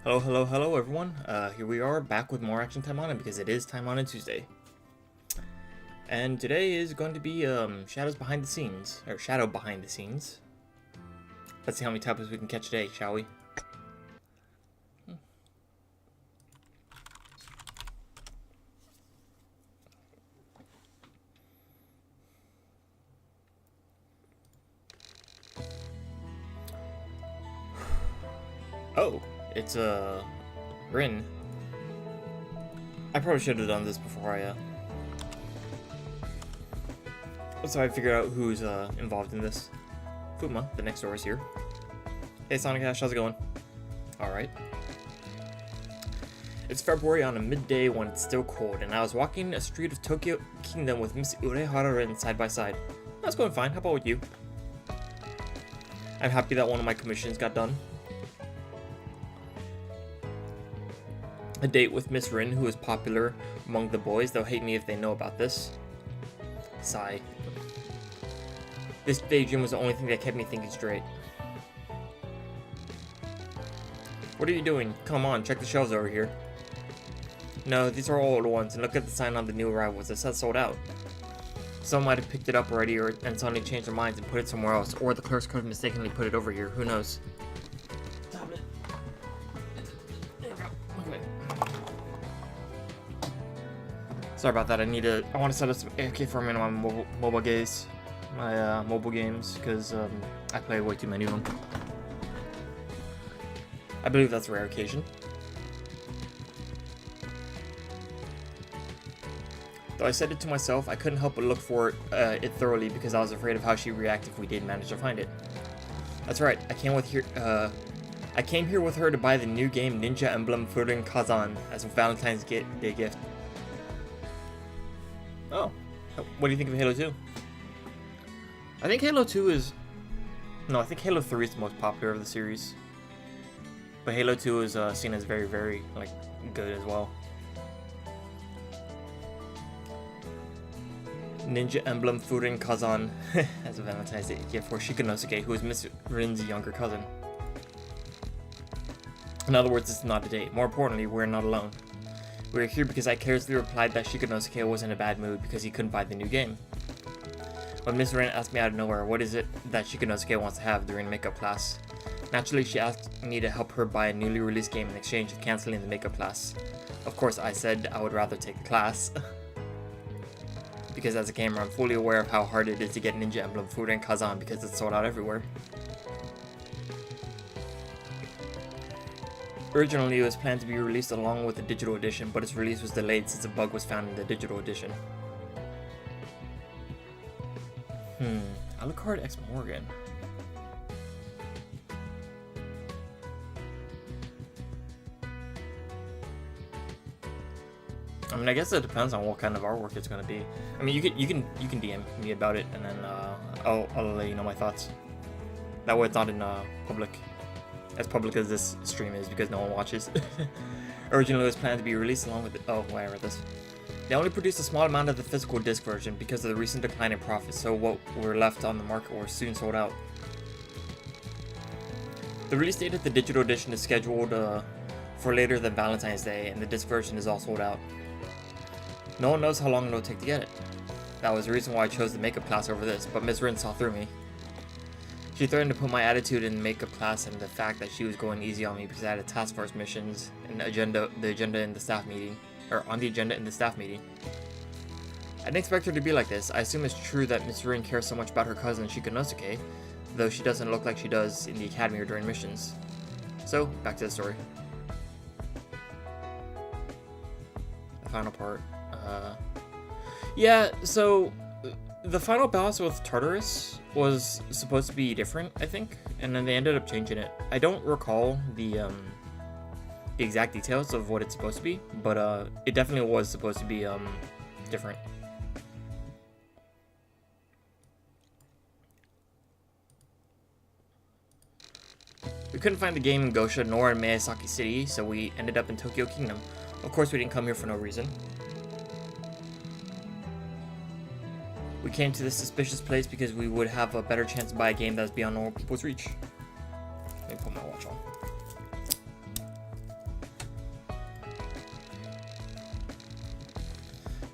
Hello everyone. Here we are back with more action Taimanin because it is Taimanin Tuesday. And today is going to be shadows behind the scenes, or shadow behind the scenes. Let's see how many typos we can catch today, shall we? Oh, it's Rin. I probably should have done this before so I figured out who's involved in this. Fuma, the next door, is here. Hey Sonic Ash, how's it going? Alright. It's February on a midday when it's still cold, and I was walking a street of Tokyo Kingdom with Miss Urehara Rin side by side. That's going fine, how about with you? I'm happy that one of my commissions got done. A date with Miss Rin, who is popular among the boys. They'll hate me if they know about this. Sigh. This daydream was the only thing that kept me thinking straight. What are you doing? Come on, check the shelves over here. No, these are all old ones, and look at the sign on the new arrivals. It says sold out. Some might have picked it up already and suddenly changed their minds and put it somewhere else, or the clerks could have mistakenly put it over here. Who knows? Sorry about that. I want to set up some AFK for me on my mobile games, mobile games, because I play way too many of them. I believe that's a rare occasion. Though I said it to myself, I couldn't help but look for it thoroughly because I was afraid of how she'd react if we did manage to find it. That's right. I came here with her to buy the new game Ninja Emblem Furin Kazan as a Valentine's Day gift. Oh, what do you think of Halo 2? I think Halo 2 is... No, I think Halo 3 is the most popular of the series. But Halo 2 is seen as very, very, good as well. Ninja Emblem Furin Kazan as a Valentine's Day gift for Shikanosuke, who is Miss Rin's younger cousin. In other words, it's not a date. More importantly, we're not alone. We're here because I carelessly replied that Shikanosuke was in a bad mood because he couldn't buy the new game. When Miss Rin asked me out of nowhere, what is it that Shikanosuke wants to have during makeup class? Naturally, she asked me to help her buy a newly released game in exchange of canceling the makeup class. Of course, I said I would rather take the class. Because as a gamer, I'm fully aware of how hard it is to get Ninja Emblem Furin Kazan because it's sold out everywhere. Originally, it was planned to be released along with the digital edition, but its release was delayed since a bug was found in the digital edition. Alucard X Morgan. I mean, I guess it depends on what kind of artwork it's going to be. I mean, you can DM me about it, and then I'll let you know my thoughts. That way, it's not in public. As public as this stream is because no one watches. Originally it was planned to be released along with I read this. They only produced a small amount of the physical disc version because of the recent decline in profits, so what were left on the market were soon sold out. The release date of the digital edition is scheduled for later than Valentine's Day, and the disc version is all sold out. No one knows how long it'll take to get it. That was the reason why I chose the makeup class over this, but Ms. Rin saw through me. She threatened to put my attitude in makeup class and the fact that she was going easy on me because I had a task force missions and the agenda in the staff meeting, or on the agenda in the staff meeting. I didn't expect her to be like this. I assume it's true that Miss Rin cares so much about her cousin Shikanosuke, though she doesn't look like she does in the academy or during missions. So, back to the story. The final part. Yeah, so the final boss with Tartarus was supposed to be different, I think, and then they ended up changing it. I don't recall the exact details of what it's supposed to be, but it definitely was supposed to be different. We couldn't find the game in Gosha nor in Miyazaki City, so we ended up in Tokyo Kingdom. Of course, we didn't come here for no reason. We came to this suspicious place because we would have a better chance to buy a game that is beyond normal people's reach. Let me put my watch on.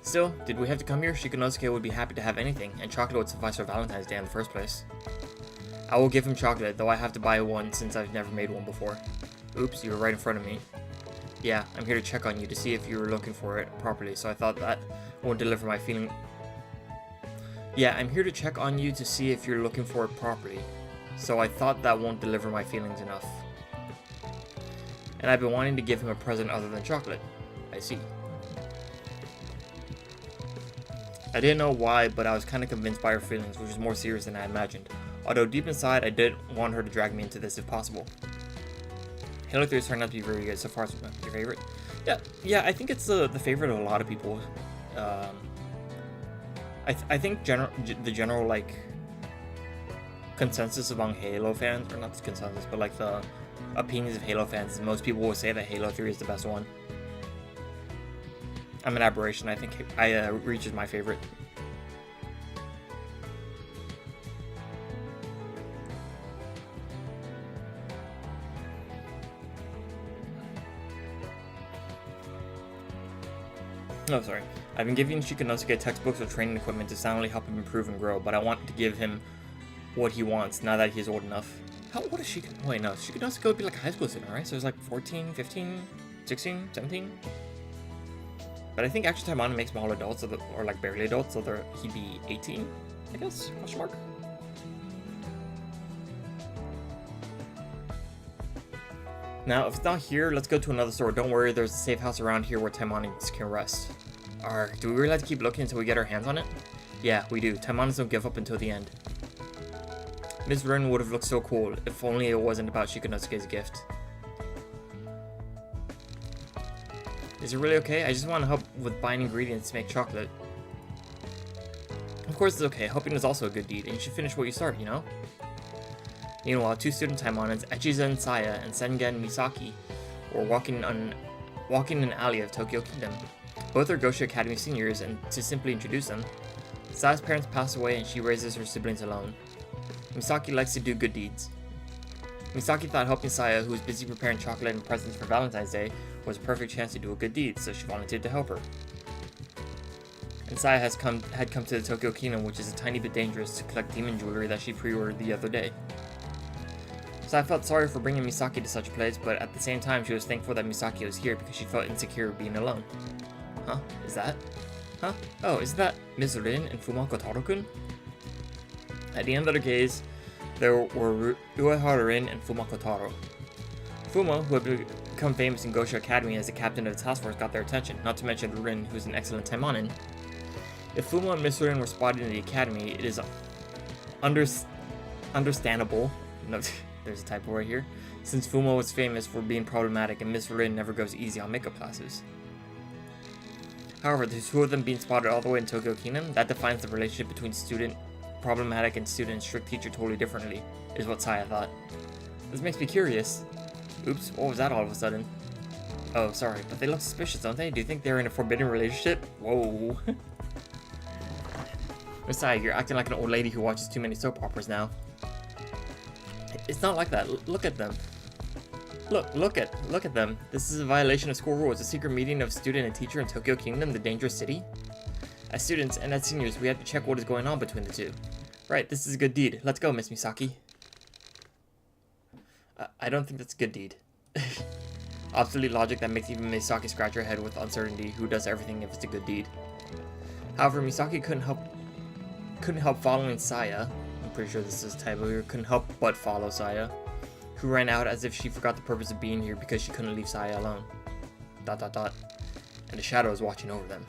Still, did we have to come here? Shikanosuke would be happy to have anything, and chocolate would suffice for Valentine's Day in the first place. I will give him chocolate, though I have to buy one since I've never made one before. Oops, you were right in front of me. Yeah, I'm here to check on you to see if you were looking for it properly, so I thought that won't deliver my feeling. Yeah, I'm here to check on you to see if you're looking for it properly, so I thought that won't deliver my feelings enough. And I've been wanting to give him a present other than chocolate. I see. I didn't know why, but I was kind of convinced by her feelings, which was more serious than I imagined. Although deep inside, I did want her to drag me into this if possible. Halo 3 has turned out to be very good so far. Is your favorite? Yeah, I think it's the favorite of a lot of people. I think the general like consensus among Halo fans, or not the consensus, but like the opinions of Halo fans, is most people will say that Halo 3 is the best one. I'm an aberration. I think Reach is my favorite. Oh, sorry. I've been giving Shikanosuke textbooks or training equipment to soundly help him improve and grow, but I want to give him what he wants now that he's old enough. What is Shikanosuke? Wait, no. Shikanosuke would be like a high school student, right? So it's like 14, 15, 16, 17? But I think actually Taimanin makes them all adults, or like barely adults, so he'd be 18, I guess? Question mark? Now, if it's not here, let's go to another store. Don't worry, there's a safe house around here where Taimanins can rest. Do we really have to keep looking until we get our hands on it? Yeah, we do. Taimanins don't give up until the end. Miss Rin would have looked so cool if only it wasn't about Shikanosuke's gift. Is it really okay? I just want to help with buying ingredients to make chocolate. Of course it's okay. Helping is also a good deed, and you should finish what you start, you know? Meanwhile, two student Taimanins, Echiza and Saya, and Sengen Misaki, were walking in an alley of Tokyo Kingdom. Both are Gosha Academy seniors, and to simply introduce them, Saya's parents passed away and she raises her siblings alone. Misaki likes to do good deeds. Misaki thought helping Saya, who was busy preparing chocolate and presents for Valentine's Day, was a perfect chance to do a good deed, so she volunteered to help her. And Saya had come to the Tokyo Kingdom, which is a tiny bit dangerous, to collect demon jewelry that she pre-ordered the other day. So I felt sorry for bringing Misaki to such a place, but at the same time she was thankful that Misaki was here because she felt insecure being alone. Huh? Is that? Huh? Oh, is that Ms. Rin and Fumako Taro-kun? At the end of the gaze, there were Uehara Rin and Fumako Taro. Fuma, who had become famous in Gosha Academy as the captain of the task force, got their attention, not to mention Rin, who's an excellent Taimanin. If Fuma and Miss Rin were spotted in the academy, it is understandable. No, there's a typo right here. Since Fuma was famous for being problematic and Miss Rin never goes easy on makeup classes. However, the two of them being spotted all the way in Tokyo Kingdom, that defines the relationship between student problematic and student strict teacher totally differently, is what Saya thought. This makes me curious. Oops, what was that all of a sudden? Oh, sorry, but they look suspicious, don't they? Do you think they're in a forbidden relationship? Whoa. Miss Saya, you're acting like an old lady who watches too many soap operas now. It's not like that. Look at them. Look at them. This is a violation of school rules. A secret meeting of student and teacher in Tokyo Kingdom, the dangerous city. As students and as seniors, we have to check what is going on between the two. Right, this is a good deed. Let's go, Miss Misaki. I don't think that's a good deed. Obsolete logic that makes even Misaki scratch her head with uncertainty. Who does everything if it's a good deed? However, Misaki couldn't help following Saya. I'm pretty sure this is a typo here. Couldn't help but follow Saya, who ran out as if she forgot the purpose of being here because she couldn't leave Saya alone. ... And the shadow is watching over them.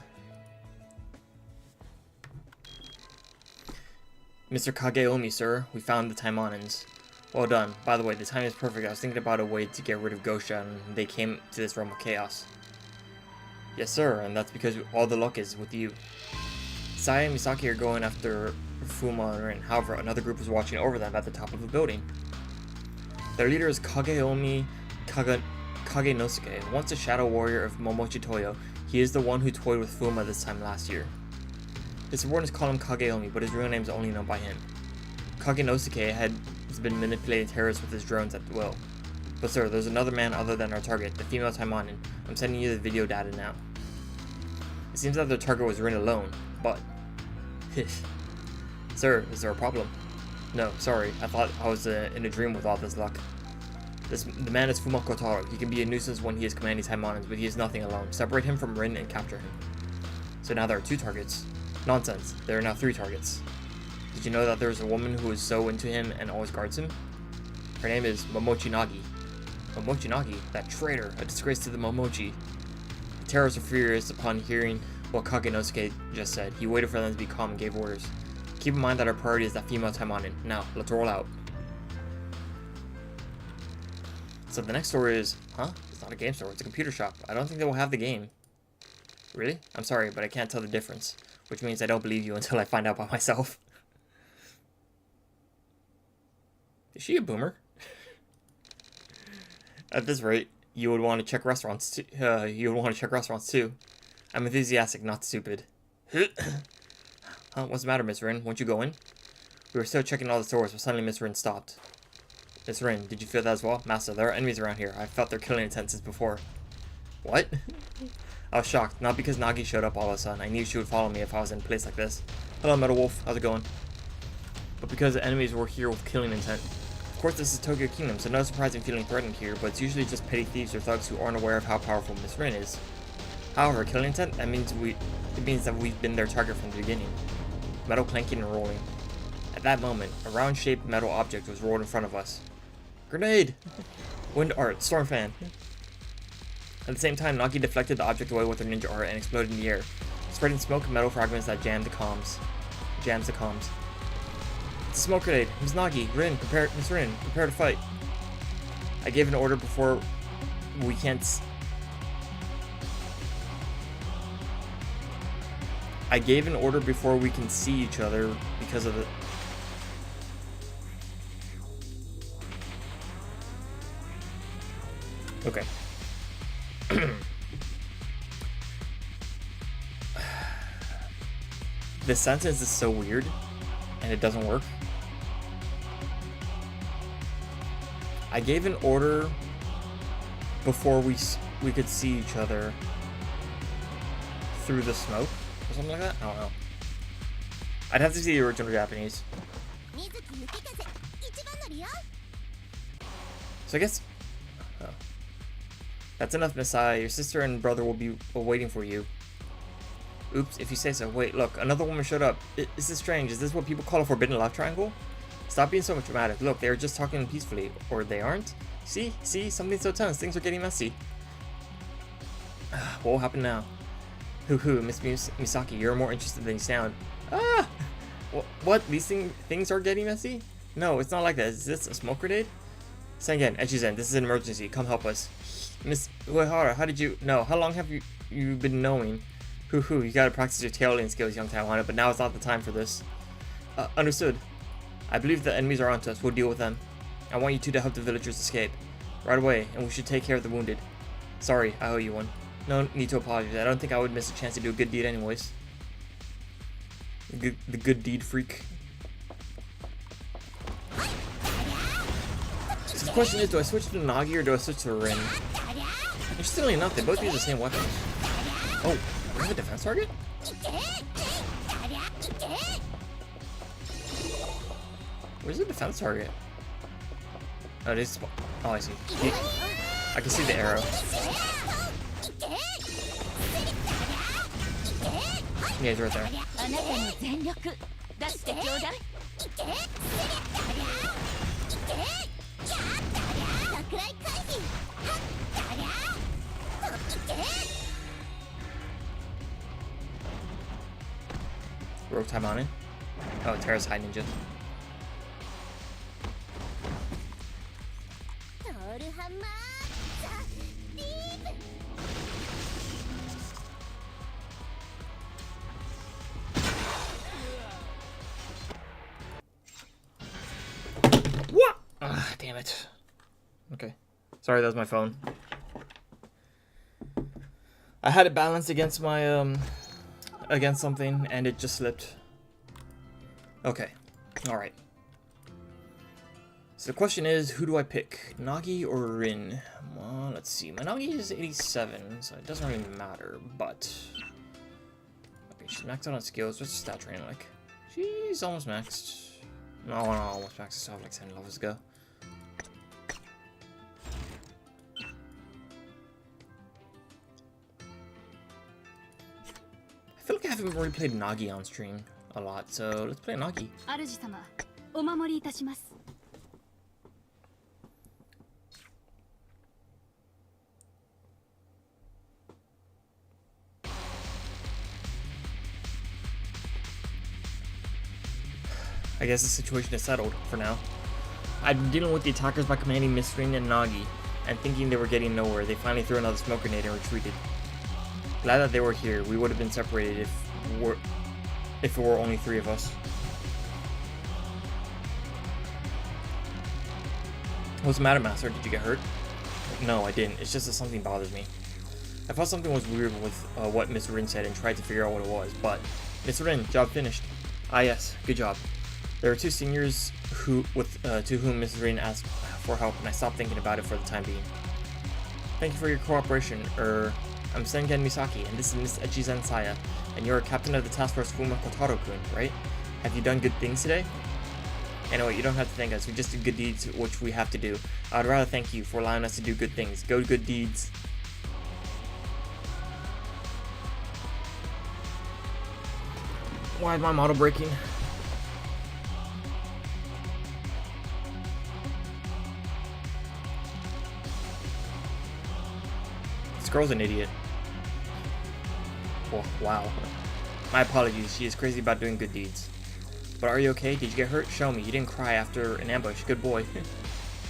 Mr. Kageomi, sir, we found the Taimanins. Well done. By the way, the timing is perfect. I was thinking about a way to get rid of Gosha, and they came to this realm of chaos. Yes, sir, and that's because all the luck is with you. Saya and Misaki are going after Fuma and Rin. However, another group is watching over them at the top of a building. Their leader is Kageomi Kagenosuke, once a shadow warrior of Momochi Toyo. He is the one who toyed with Fuma this time last year. His subordinates call him Kageomi, but his real name is only known by him. Kagenosuke has been manipulating terrorists with his drones at will. But sir, there's another man other than our target, the female Taimanin. I'm sending you the video data now. It seems that their target was Rin alone, but... Sir, is there a problem? No, sorry, I thought I was in a dream with all this luck. The man is Fumako Taro. He can be a nuisance when he is commanding Taimanins, but he is nothing alone. Separate him from Rin and capture him. So now there are 2 targets. Nonsense, there are now 3 targets. Did you know that there is a woman who is so into him and always guards him? Her name is Momochi Nagi. Momochi Nagi? That traitor, a disgrace to the Momochi. The terrorists were furious upon hearing what Kagenosuke just said. He waited for them to be calm and gave orders. Keep in mind that our priority is that female Taimanin. Now, let's roll out. So the next store is, it's not a game store, it's a computer shop. I don't think they will have the game. Really? I'm sorry, but I can't tell the difference. Which means I don't believe you until I find out by myself. Is she a boomer? At this rate, you would want to check restaurants too. I'm enthusiastic, not stupid. What's the matter, Miss Rin? Won't you go in? We were still checking all the stores, but suddenly Miss Rin stopped. Miss Rin, did you feel that as well? Master, there are enemies around here. I felt their killing intent since before. What? I was shocked, not because Nagi showed up all of a sudden. I knew she would follow me if I was in a place like this. Hello, Metal Wolf. How's it going? But because the enemies were here with killing intent. Of course, this is Tokyo Kingdom, so no surprise in feeling threatened here, but it's usually just petty thieves or thugs who aren't aware of how powerful Miss Rin is. However, killing intent, it means that we've been their target from the beginning. Metal clanking and rolling. At that moment, a round-shaped metal object was rolled in front of us. Grenade! Wind art, storm fan. At the same time, Nagi deflected the object away with her ninja art and exploded in the air, spreading smoke and metal fragments that jams the comms. It's a smoke grenade. Miss Nagi, Miss Rin, prepare to fight. I gave an order before we can see each other because of the... Okay. This sentence is so weird, and it doesn't work. I gave an order before we could see each other through the smoke, or something like that? I don't know. I'd have to see the original Japanese. So I guess... Oh. That's enough, Misai. Your sister and brother will be waiting for you. Oops, if you say so. Wait, look, another woman showed up. Is this strange? Is this what people call a forbidden love triangle? Stop being so much dramatic. Look, they are just talking peacefully. Or they aren't? See? Something's so tense. Things are getting messy. What will happen now? Hoo-hoo, Miss Misaki, you're more interested than you sound. Ah! What? These things are getting messy? No, it's not like that. Is this a smoke grenade? Sengen, Echizen, this is an emergency. Come help us. Miss Uehara, how did you... No, how long have you been knowing? Hoo-hoo, you gotta practice your tailing skills, young Taiwan, but now is not the time for this. Understood. I believe the enemies are onto us. We'll deal with them. I want you two to help the villagers escape. Right away, and we should take care of the wounded. Sorry, I owe you one. No need to apologize. I don't think I would miss a chance to do a good deed anyways. The good deed freak. So the question is, do I switch to Nagi or do I switch to Rin? Interestingly enough, they both use the same weapons. Oh, we have a defense target? Where's the defense target? Oh, it is. Oh, I see. I can see the arrow. Yeah, it's right there. Rogue Taimanin. Oh, Terra's High Ninja. What? Ah, damn it. Okay. Sorry, that was my phone. I had it balanced against my, against something, and it just slipped. Okay. Alright. So the question is, who do I pick? Nagi or Rin? Well, let's see. My Nagi is 87, so it doesn't really matter, but... Okay, she's maxed out on skills. What's her stat training like? She's almost maxed. No, almost maxed. I still have like 7 levels to go. I feel like I haven't really played Nagi on stream a lot, so let's play Nagi. I guess the situation is settled for now. I've been dealing with the attackers by commanding Miss Rin and Nagi, and thinking they were getting nowhere. They finally threw another smoke grenade and retreated. Glad that they were here. We would have been separated if it were only 3 of us. What's the matter, Master? Did you get hurt? No, I didn't. It's just that something bothers me. I thought something was weird with what Miss Rin said and tried to figure out what it was, but... Miss Rin, job finished. Ah yes, good job. There were 2 seniors to whom Miss Rin asked for help, and I stopped thinking about it for the time being. Thank you for your cooperation. I'm Sengen Misaki, and this is Miss Echizen Saya, and you're a captain of the task force Fuma Kotaro-kun, right? Have you done good things today? Anyway, you don't have to thank us. We just did good deeds, which we have to do. I'd rather thank you for allowing us to do good things. Go good deeds. Why is my model breaking? This girl's an idiot. Oh, wow. My apologies. She is crazy about doing good deeds. But are you okay? Did you get hurt? Show me. You didn't cry after an ambush. Good boy.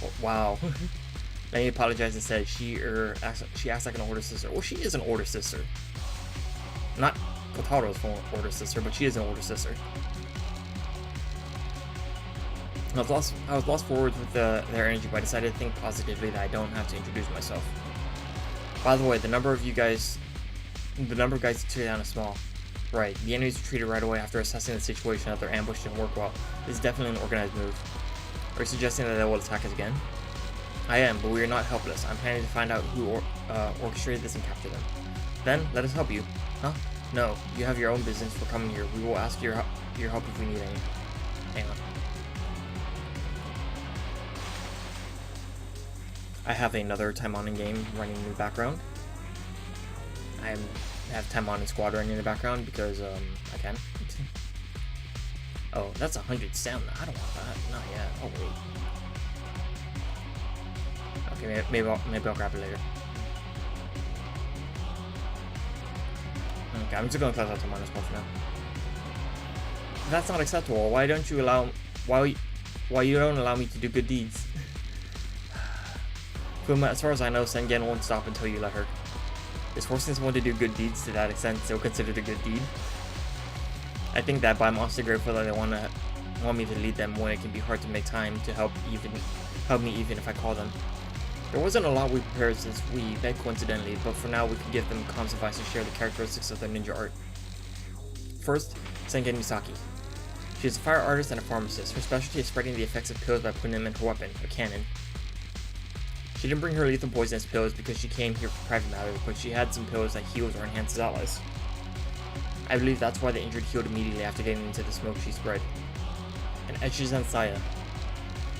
Oh, wow. Let me apologize instead. She acts like an older sister. Well, she is an older sister. Not Kotaro's older sister, but she is an older sister. I was lost for words with their energy, but I decided to think positively that I don't have to introduce myself. By the way, the number of guys to tear down is small. Right, the enemies retreated right away after assessing the situation that their ambush didn't work well. This is definitely an organized move. Are you suggesting that they will attack us again? I am, but we are not helpless. I'm planning to find out who orchestrated this and capture them. Then, let us help you. Huh? No, you have your own business for coming here. We will ask your help if we need any. Hang on. I have another Taimanin game running in the background. I have Taimanin Squad running in the background because I can. Oh, that's 100 stamina. I don't want that. Not yet. Oh wait. Okay, maybe I'll grab it later. Okay, I'm just gonna close out Taimanin Squad for now. That's not acceptable. Why don't you allow me to do good deeds? Fuma, as far as I know, Sengen won't stop until you let her. Is forcing someone to do good deeds to that extent still considered a good deed? I think that, but I'm also grateful that they want me to lead them when it can be hard to make time to help me even if I call them. There wasn't a lot we prepared since we met coincidentally, but for now we can give them comms advice to share the characteristics of their ninja art. First, Sengen Misaki. She is a fire artist and a pharmacist. Her specialty is spreading the effects of pills by putting them in her weapon, a cannon. She didn't bring her lethal poisonous pills because she came here for private matters, but she had some pills that heals or enhances allies. I believe that's why the injured healed immediately after getting into the smoke she spread. And Echizen Saya.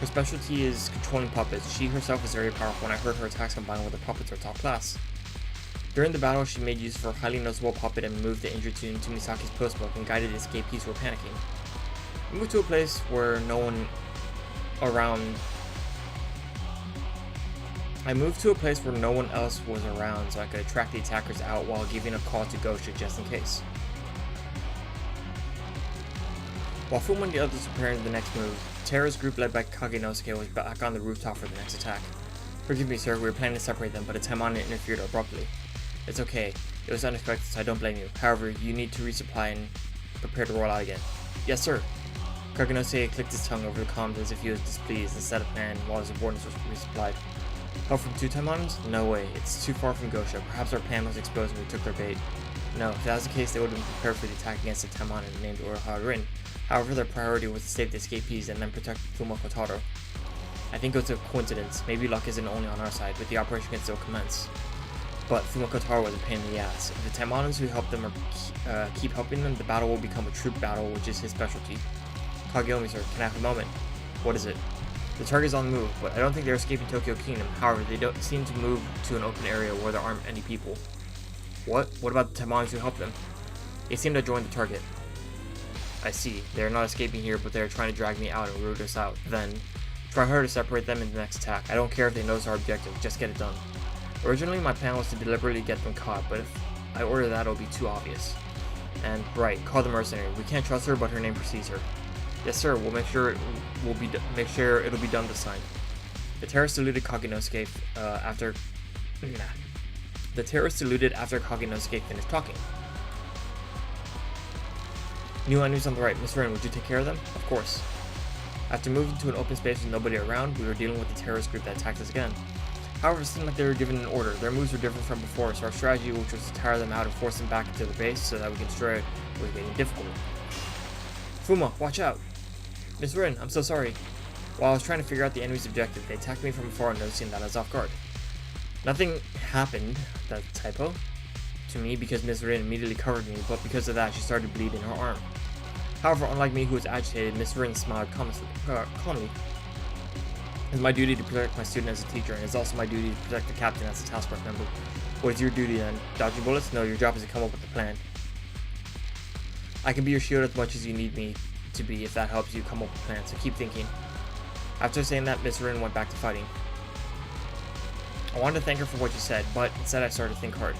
Her specialty is controlling puppets. She herself is very powerful, and I heard her attacks combined with the puppets are top class. During the battle, she made use of her highly noticeable puppet and moved the injured into Misaki's post smoke and guided escapees who were panicking. We moved to a place where no one else was around, so I could attract the attackers out while giving a call to Gosha just in case. While Fuma and the others were preparing the next move, Terra's group led by Kagenosuke was back on the rooftop for the next attack. Forgive me, sir, we were planning to separate them, but a Taimanin interfered abruptly. It's okay. It was unexpected, so I don't blame you. However, you need to resupply and prepare to roll out again. Yes, sir. Kagenosuke clicked his tongue over the comms as if he was displeased and set a plan while his subordinates were resupplied. Help from 2 Taimanins? No way. It's too far from Gosha. Perhaps our plan was exposed and we took their bait. No, if that was the case, they would have been prepared for the attack against a Taimanin named Uraha-rin. However, their priority was to save the escapees and then protect Fuma Kotaro. I think it's a coincidence. Maybe luck isn't only on our side, but the operation can still commence. But Fumakotaro was a pain in the ass. If the Taimanins who help them keep helping them, the battle will become a troop battle, which is his specialty. Kageyomi, sir, can I have a moment? What is it? The target's on the move, but I don't think they're escaping Tokyo Kingdom. However, they don't seem to move to an open area where there aren't any people. What? What about the Taimanins who help them? They seem to join the target. I see. They are not escaping here, but they are trying to drag me out and root us out. Then, try harder to separate them in the next attack. I don't care if they notice our objective, just get it done. Originally, my plan was to deliberately get them caught, but if I order that, it'll be too obvious. And, right, call the mercenary. We can't trust her, but her name precedes her. Yes, sir. We'll make sure it'll be done this time. The terrorists saluted Kagenosuke after Kagenosuke finished talking. New enemies on the right. Miss Rin, would you take care of them? Of course. After moving to an open space with nobody around, we were dealing with the terrorist group that attacked us again. However, it seemed like they were given an order. Their moves were different from before, so our strategy, which was to tire them out and force them back into the base so that we can destroy it, was getting difficult. Fuma, watch out! Miss Rin, I'm so sorry. While I was trying to figure out the enemy's objective, they attacked me from afar, noticing that I was off guard. Nothing happened, that's a typo, to me because Miss Rin immediately covered me, but because of that, she started bleeding her arm. However, unlike me who was agitated, Miss Rin smiled calmly. It's my duty to protect my student as a teacher, and it's also my duty to protect the captain as a task force member. What is your duty then? Dodging bullets? No, your job is to come up with a plan. I can be your shield as much as you need me to be if that helps you come up with a plan, so keep thinking. After saying that, Miss Rin went back to fighting. I wanted to thank her for what she said, but instead I started to think hard.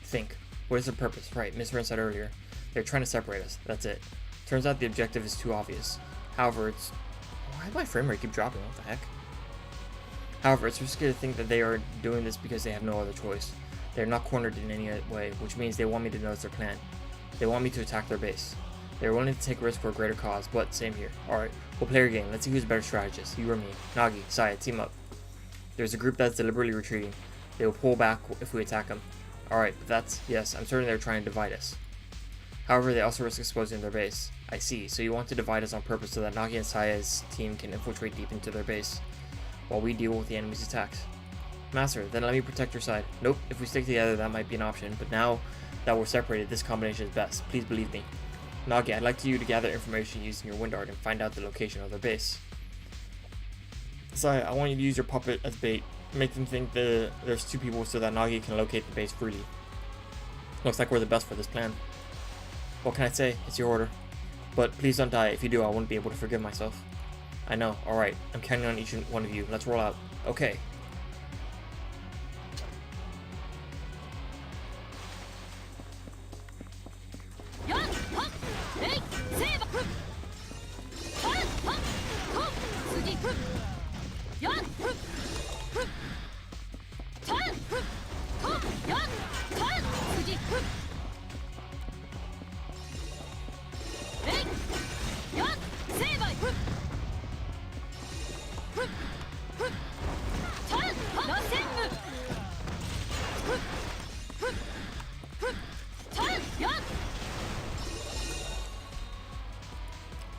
Think. What is the purpose? Right, Miss Rin said earlier. They're trying to separate us. That's it. Turns out the objective is too obvious. However, why does my frame rate keep dropping? What the heck? However, it's risky to think that they are doing this because they have no other choice. They're not cornered in any way, which means they want me to notice their plan. They want me to attack their base. They're willing to take risks for a greater cause, but same here. Alright, we'll play your game. Let's see who's a better strategist. You or me. Nagi, Saya, team up. There's a group that's deliberately retreating. They will pull back if we attack them. Alright, but yes, I'm certain they're trying to divide us. However, they also risk exposing their base. I see, so you want to divide us on purpose so that Nagi and Saya's team can infiltrate deep into their base, while we deal with the enemy's attacks. Master, then let me protect your side. Nope, if we stick together that might be an option, but now that we're separated, this combination is best. Please believe me. Nagi, I'd like you to gather information using your wind art and find out the location of their base. Saya, I want you to use your puppet as bait. Make them think that there's two people so that Nagi can locate the base freely. Looks like we're the best for this plan. What can I say? It's your order. But please don't die. If you do, I won't be able to forgive myself. I know. Alright. I'm counting on each one of you. Let's roll out. Okay.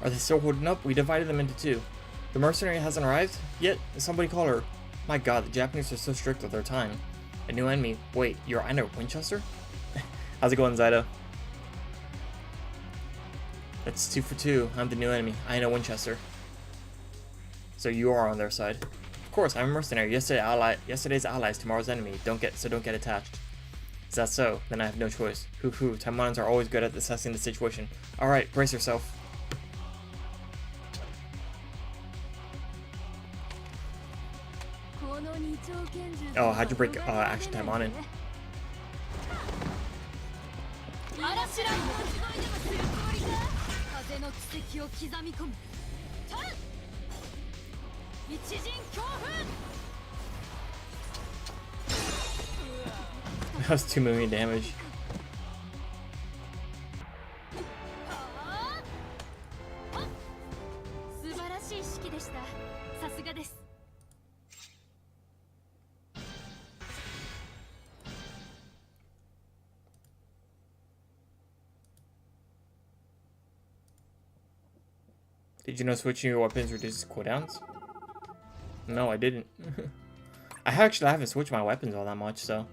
Are they still holding up? We divided them into two. The mercenary hasn't arrived yet? Somebody call her. My god, the Japanese are so strict with their time. A new enemy. Wait, you're Aina Winchester? How's it going, Zydo? That's 2 for 2. I'm the new enemy, Aina Winchester. So you are on their side. Of course, I'm a mercenary. Yesterday's ally is tomorrow's enemy. Don't get attached. Is that so? Then I have no choice. Hoo hoo, Taimanins are always good at assessing the situation. Alright, brace yourself. Oh, how'd you break action Taimanin? That was 2 million damage. Did you know switching your weapons reduces cooldowns? No, I didn't. I haven't switched my weapons all that much, so.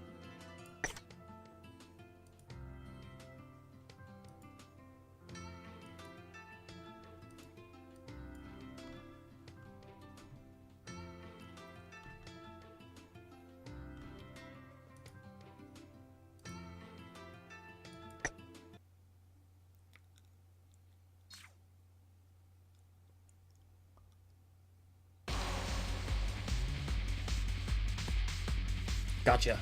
Gotcha.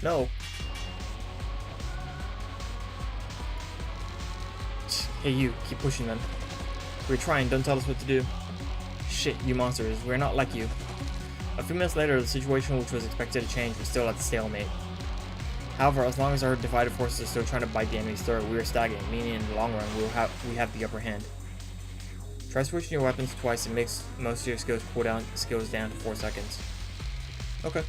No. Hey you, keep pushing them. We're trying, don't tell us what to do. Shit, you monsters, we're not like you. A few minutes later, the situation which was expected to change was still at the stalemate. However, as long as our divided forces are still trying to bite the enemy's throat, we are stagnant, meaning in the long run, we have the upper hand. Try switching your weapons twice and makes most of your skills down to 4 seconds. Okay.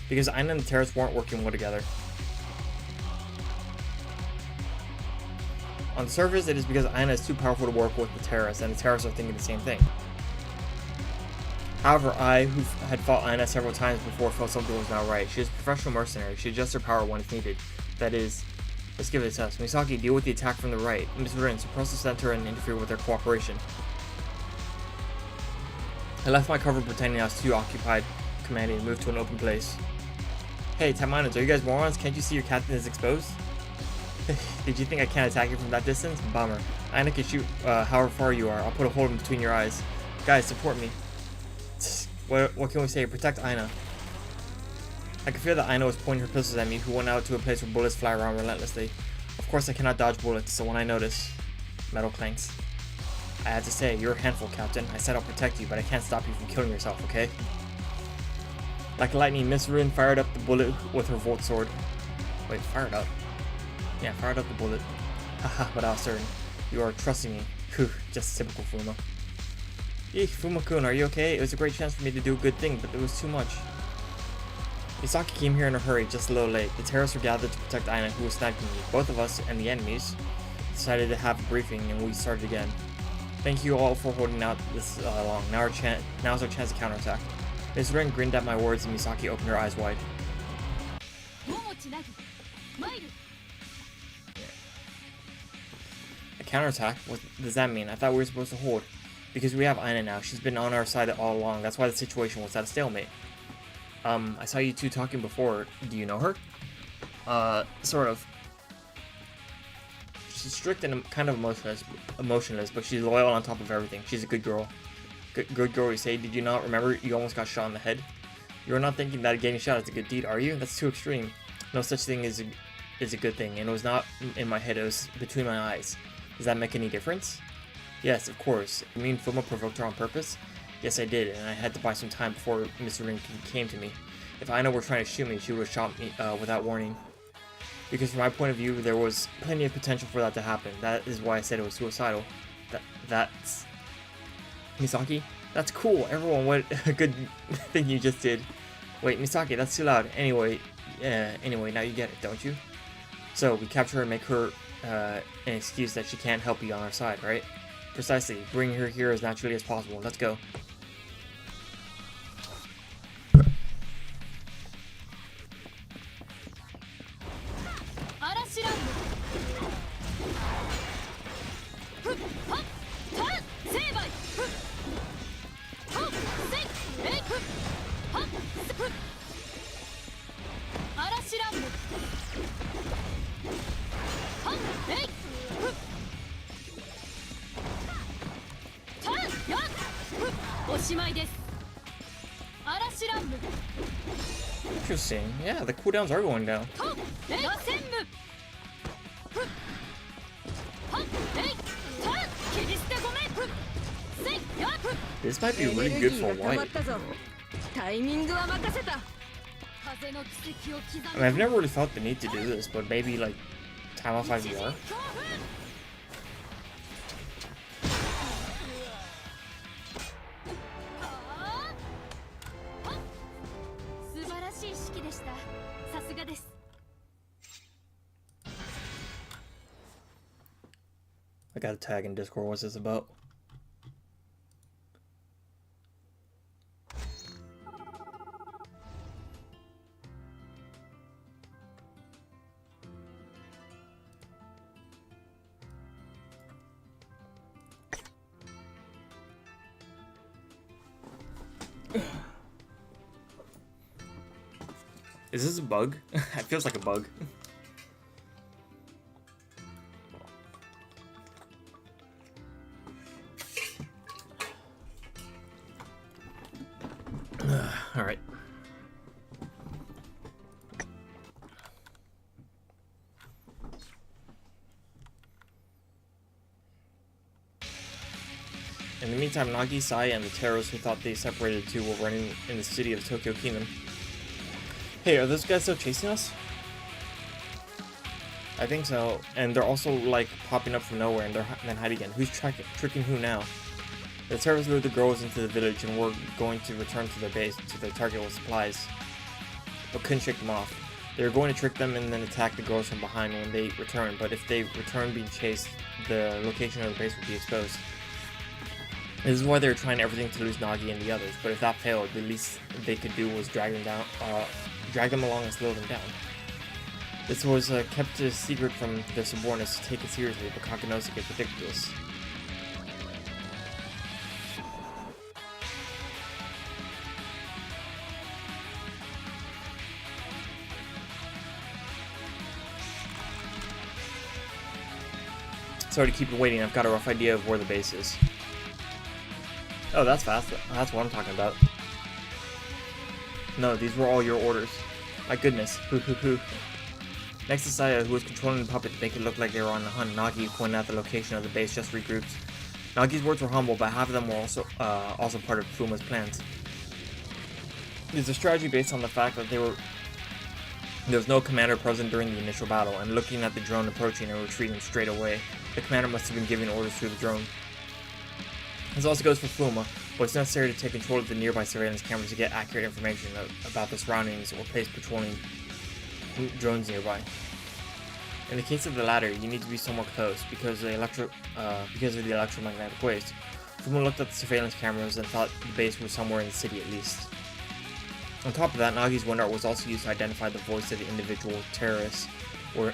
Because Aina and the terrorists weren't working well together. On the surface, it is because Aina is too powerful to work with the terrorists, and the terrorists are thinking the same thing. However, I, who had fought Aina several times before, felt something was not right. She is a professional mercenary. She adjusts her power when it's needed. That is, let's give it a test. Misaki, deal with the attack from the right. Ms. Rin, suppress the center and interfere with their cooperation. I left my cover pretending I was too occupied commanding and moved to an open place. Hey, Taimanin, are you guys morons? Can't you see your captain is exposed? Did you think I can't attack you from that distance? Bummer. Aina can shoot however far you are. I'll put a hole in between your eyes. Guys, support me. What can we say? Protect Aina. I could feel that Aina was pointing her pistols at me, who went out to a place where bullets fly around relentlessly. Of course I cannot dodge bullets, so when I notice, metal clanks. I had to say, you're a handful, Captain. I said I'll protect you, but I can't stop you from killing yourself, okay? Like lightning, Miss Rin fired up the bullet with her Volt sword. Wait, fired up? Yeah, fired up the bullet. Haha, but I was certain. You are trusting me. Whew, just typical Fuma. Eek, Fuma-kun, are you okay? It was a great chance for me to do a good thing, but it was too much. Misaki came here in a hurry, just a little late. The terrorists were gathered to protect Aina, who was sniping me. Both of us, and the enemies, decided to have a briefing, and we started again. Thank you all for holding out this long. Now's our chance to counterattack. Miss Rin grinned at my words and Misaki opened her eyes wide. A counterattack? What does that mean? I thought we were supposed to hold. Because we have Aina now. She's been on our side all along. That's why the situation was at a stalemate. I saw you two talking before. Do you know her? Sort of. She's strict and kind of emotionless, but she's loyal on top of everything. She's a good girl. Good girl, you say. Did you not remember you almost got shot in the head? You're not thinking that getting shot is a good deed, are you? That's too extreme. No such thing is a good thing, and it was not in my head, it was between my eyes. Does that make any difference? Yes, of course. You mean Fuma provoked her on purpose? Yes, I did, and I had to buy some time before Mr. Rin came to me. If Aina were trying to shoot me, she would have shot me without warning. Because from my point of view, there was plenty of potential for that to happen. That is why I said it was suicidal. That's... Misaki? That's cool. Everyone, what a good thing you just did. Wait, Misaki, that's too loud. Anyway, now you get it, don't you? So, we capture her and make her an excuse that she can't help you on our side, right? Precisely. Bring her here as naturally as possible. Let's go. Interesting. Yeah, the cooldowns are going down. This might be really good for white. I mean, I've never really felt the need to do this, but maybe like time off IVR. got a tag in Discord. What's this about? Is this a bug? It feels like a bug. Alright. In the meantime, Nagi, Saya, and the terrorists who thought they separated the two were running in the city of Tokyo Kingdom. Hey, are those guys still chasing us? I think so, and they're also like popping up from nowhere and then hide again. Who's tricking who now? The terrorists lured the girls into the village and were going to return to their base, to their target with supplies, but couldn't shake them off. They were going to trick them and then attack the girls from behind when they returned, but if they returned being chased, the location of the base would be exposed. This is why they were trying everything to lose Nagi and the others, but if that failed, the least they could do was drag them along and slow them down. This was kept a secret from their subordinates to take it seriously, but Kakenosuke predicted this. Sorry to keep you waiting, I've got a rough idea of where the base is. Oh, that's fast. That's what I'm talking about. No, these were all your orders. My goodness. Hoo hoo hoo. Next to Saya, who was controlling the puppet to make it look like they were on the hunt, Nagi pointed out the location of the base just regrouped. Nagi's words were humble, but half of them were also part of Fuma's plans. It's a strategy based on the fact that there was no commander present during the initial battle, and looking at the drone approaching and retreating straight away, the commander must have been giving orders through the drone. This also goes for Fuma, but it's necessary to take control of the nearby surveillance cameras to get accurate information about the surroundings or place patrolling drones nearby. In the case of the latter, you need to be somewhere close because of the electromagnetic waves. Fuma looked at the surveillance cameras and thought the base was somewhere in the city at least. On top of that, Nagi's wind art was also used to identify the voice of the individual terrorists or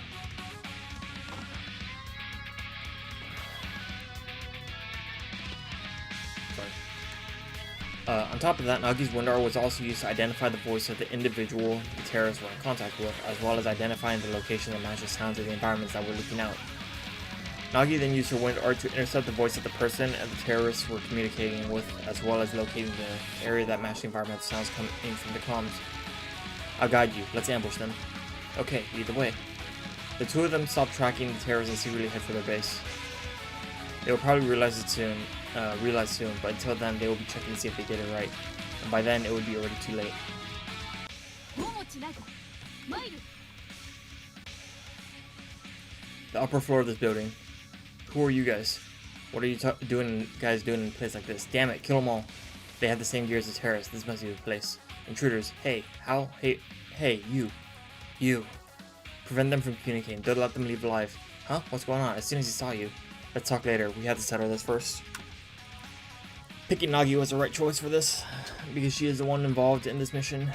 on top of that, Nagi's wind art was also used to identify the voice of the individual the terrorists were in contact with, as well as identifying the location that matches sounds of the environments that were leaking out. Nagi then used her wind art to intercept the voice of the person and the terrorists were communicating with, as well as locating the area that matched the environmental sounds coming in from the comms. I'll guide you. Let's ambush them. Okay, either way. The two of them stopped tracking the terrorists and secretly head for their base. They will probably realize soon, but until then they will be checking to see if they did it right. And by then it would be already too late. The upper floor of this building. Who are you guys? What are you doing in a place like this? Damn it, kill them all. They have the same gear as the terrorists. This must be the place. Intruders. Hey, how? Hey, you. Prevent them from communicating. Don't let them leave alive. Huh? What's going on? As soon as he saw you. Let's talk later. We have to settle this first. Picking Nagi was the right choice for this, because she is the one involved in this mission.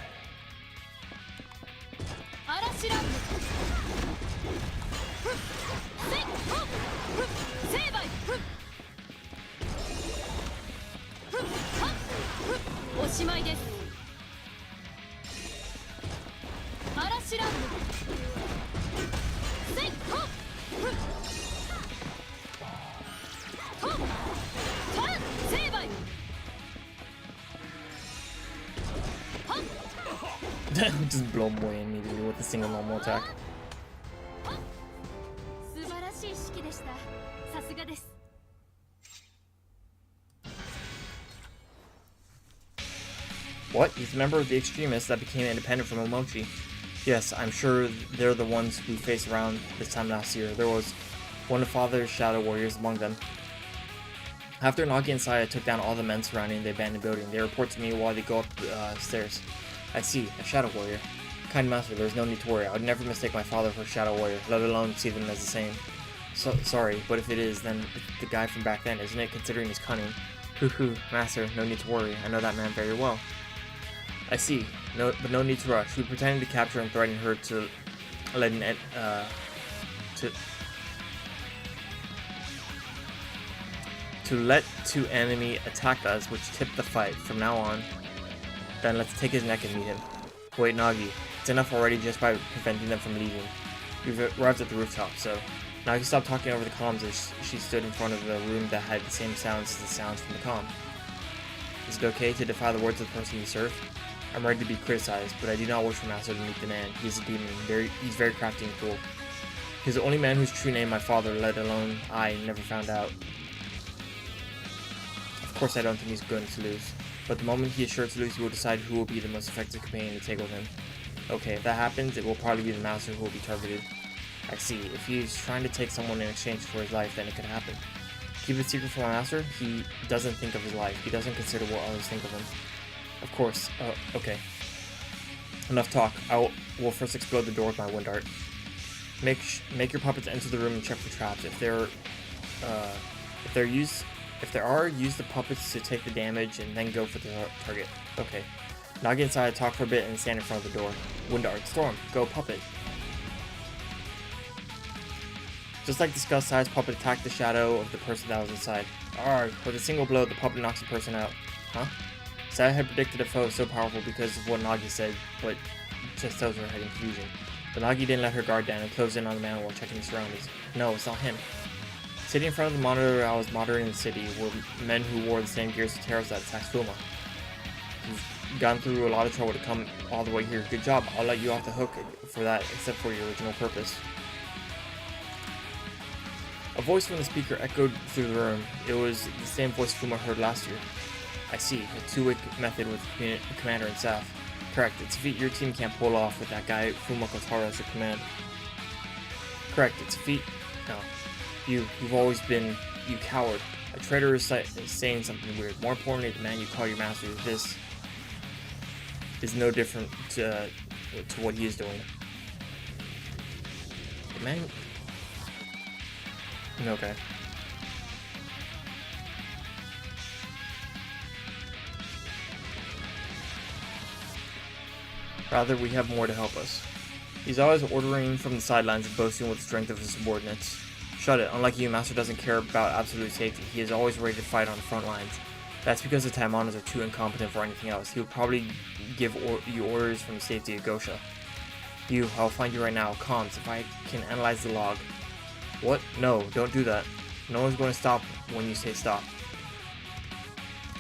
Just blow him away immediately with a single normal attack. What? He's a member of the extremists that became independent from Omochi. Yes, I'm sure they're the ones we faced around this time last year. There was one of Father's shadow warriors among them. After Nagi and Saya took down all the men surrounding the abandoned building, they report to me while they go up the stairs. I see, a shadow warrior. Kind master, there's no need to worry. I would never mistake my father for a shadow warrior, let alone see them as the same. Sorry, but if it is, then it's the guy from back then, isn't it, considering his cunning? Hoo, master, no need to worry. I know that man very well. I see. But no need to rush. We pretended to capture and threaten her to let let two enemy attack us, which tipped the fight. From now on, then let's take his neck and meet him. Wait, Nagi, it's enough already just by preventing them from leaving. We've arrived at the rooftop, so Nagi stopped talking over the comms as she stood in front of the room that had the same sounds as the sounds from the comm. Is it okay to defy the words of the person you serve? I'm ready to be criticized, but I do not wish for Master to meet the man. He's a demon. He's very crafty and cruel. He's the only man whose true name my father, let alone I, never found out. Of course I don't think he's going to lose, but the moment he is sure to lose, he will decide who will be the most effective companion to take with him. Okay, if that happens, it will probably be the Master who will be targeted. I see. If he's trying to take someone in exchange for his life, then it could happen. Keep it secret from my Master? He doesn't think of his life. He doesn't consider what others think of him. Of course. Okay. Enough talk. will first explode the door with my wind dart. Make your puppets enter the room and check for traps. If there are, use the puppets to take the damage and then go for the target. Okay. Now get inside, talk for a bit, and stand in front of the door. Wind dart, storm, go puppet. Just like discussed, Sai's puppet attacked the shadow of the person that was inside. Arrgh, with a single blow, the puppet knocks the person out. Huh? Sai had predicted a foe so powerful because of what Nagi said, but just those her head in confusion. But Nagi didn't let her guard down and closed in on the man while checking the surroundings. No, it's not him. Sitting in front of the monitor I was monitoring the city were men who wore the same gear as the terrorists that attacked Fuma. You've gone through a lot of trouble to come all the way here. Good job. I'll let you off the hook for that, except for your original purpose. A voice from the speaker echoed through the room. It was the same voice Fuma heard last year. I see. A two-way method with commander and staff. Correct. It's a feat your team can't pull off with that guy Fuma Kotaro as your command. Correct. It's a feat. No. You've always been, you coward. A traitor is saying something weird. More importantly, the man you call your master, this is no different to what he is doing. The man... Okay. Rather, we have more to help us. He's always ordering from the sidelines and boasting with the strength of his subordinates. Shut it. Unlike you, Master doesn't care about absolute safety. He is always ready to fight on the front lines. That's because the Taimanins are too incompetent for anything else. He will probably give you orders from the safety of Gosha. I'll find you right now. Comms, if I can analyze the log. What? No, don't do that. No one's going to stop when you say stop.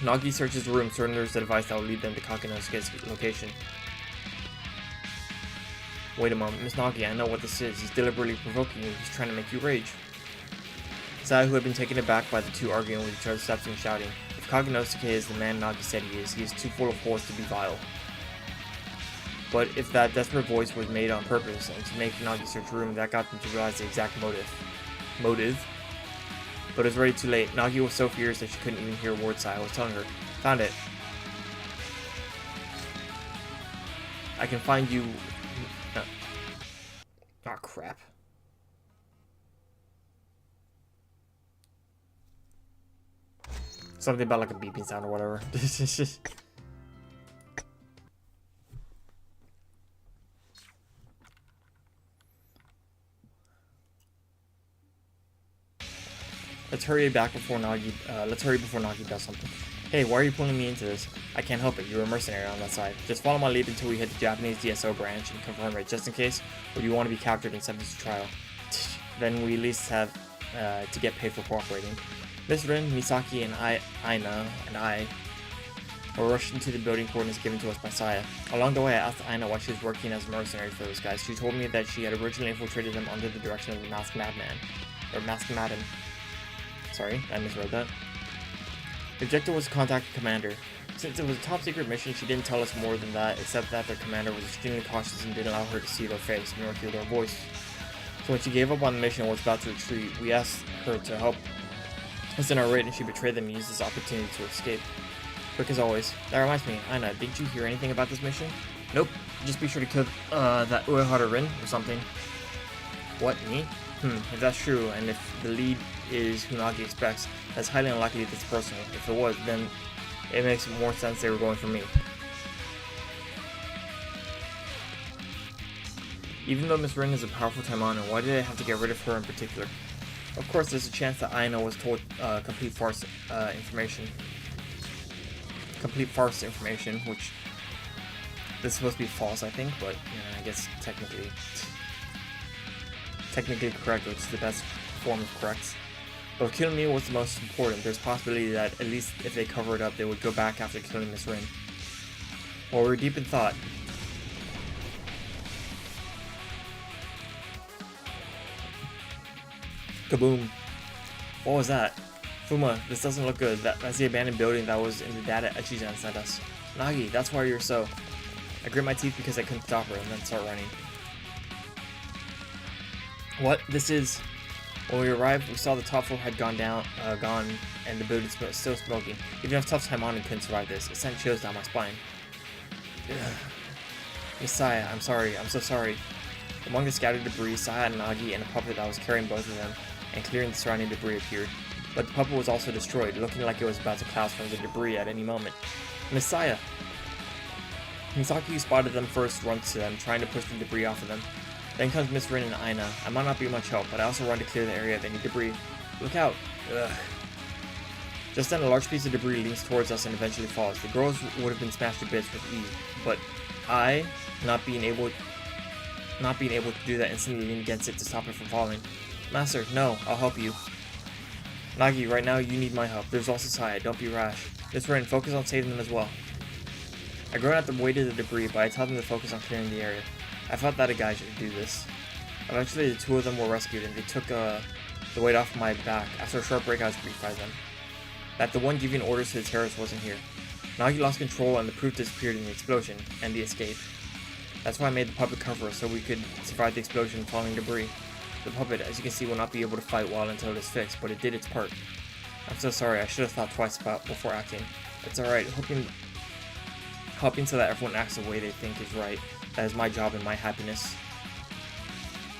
Nagi searches the room, certain there's a device that will lead them to Kakenosuke's location. Wait a moment, Miss Nagi, I know what this is. He's deliberately provoking you. He's trying to make you rage. Sai, who had been taken aback by the two arguing with each other, steps in shouting. If Kakenosuke is the man Nagi said he is too full of horse to be vile. But if that desperate voice was made on purpose and to make Nagi search the room, that got them to realize the exact motive. But it was already too late. Nagi was so furious that she couldn't even hear a word Sai was telling her. Found it. I can find you... Oh, crap. Something about like a beeping sound or whatever. Let's hurry before Nagi does something. Hey, why are you pulling me into this? I can't help it. You're a mercenary on that side. Just follow my lead until we hit the Japanese DSO branch and confirm it, just in case, or do you want to be captured and sent to trial? Then we at least have to get paid for cooperating. Miss Rin, Misaki, and Aina and I were rushed into the building coordinates given to us by Saya. Along the way, I asked Aina why she was working as a mercenary for those guys. She told me that she had originally infiltrated them under the direction of the Masked Madman. Or Masked Madam. Sorry, I misread that. The objective was to contact the commander. Since it was a top secret mission, she didn't tell us more than that, except that their commander was extremely cautious and didn't allow her to see their face nor hear their voice. So when she gave up on the mission and was about to retreat, we asked her to help us in our raid, and she betrayed them and used this opportunity to escape. Quick as always. That reminds me, Aina, didn't you hear anything about this mission? Nope. Just be sure to kill that Uehara Rin or something. What, me? If that's true, and if the lead is who Nagi expects, that's highly unlikely that it's personal. If it was, then it makes more sense they were going for me. Even though Miss Rin is a powerful Taimanin, why did I have to get rid of her in particular? Of course, there's a chance that Aina was told complete farce information. Complete farce information, which is supposed to be false, I think, but I guess technically correct, which is the best form of correct. But killing me was the most important. There's a possibility that at least if they cover it up, they would go back after killing Miss Rin. While we were deep in thought, kaboom! What was that? Fuma, this doesn't look good. That's the abandoned building that was in the data Echizen sent us. Nagi, that's why you're so... I grit my teeth because I couldn't stop her and then start running. What? This is... When we arrived, we saw the top floor had gone, and the building still smoking. Even if tough Taimanin couldn't survive this, it sent chills down my spine. Miss Saya, I'm sorry. I'm so sorry. Among the scattered debris, Saya and Nagi and a puppet that was carrying both of them and clearing the surrounding debris appeared. But the puppet was also destroyed, looking like it was about to collapse from the debris at any moment. Miss Saya! Misaki, who spotted them first, runs to them, trying to push the debris off of them. Then comes Miss Rin and Aina. I might not be much help, but I also run to clear the area of any debris. Look out! Ugh. Just then, a large piece of debris leans towards us and eventually falls. The girls would have been smashed to bits with ease, but I, not being able to do that, instantly leaned against it to stop it from falling. Master, no, I'll help you. Nagi, right now you need my help. There's also Saya, don't be rash. Miss Rin, focus on saving them as well. I groan at the weight of the debris, but I tell them to focus on clearing the area. I thought that a guy should do this. Eventually, the two of them were rescued, and they took the weight off my back. After a short break, I was briefed by them that the one giving orders to the terrorists wasn't here. Nagi lost control, and the proof disappeared in the explosion and the escape. That's why I made the puppet cover, so we could survive the explosion and falling debris. The puppet, as you can see, will not be able to fight well until it is fixed, but it did its part. I'm so sorry, I should have thought twice before acting. It's alright, helping so that everyone acts the way they think is right. That is my job and my happiness.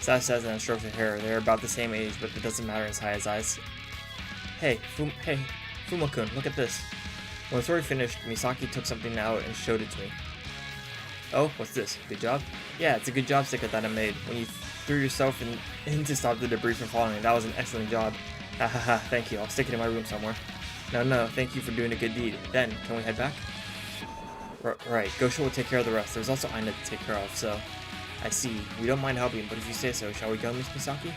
Saya says and strokes her hair. They're about the same age, but it doesn't matter in Saya's eyes. Hey, Fuma-kun, look at this. When the story finished, Misaki took something out and showed it to me. Oh, what's this? Good job? Yeah, it's a good job sticker that I made. When you threw yourself in to stop the debris from falling, that was an excellent job. Ha ha ha, thank you. I'll stick it in my room somewhere. No, thank you for doing a good deed. Then, can we head back? Right, Gosho will take care of the rest. There's also Aina to take care of, so... I see. We don't mind helping, but if you say so, shall we go, Miss Misaki?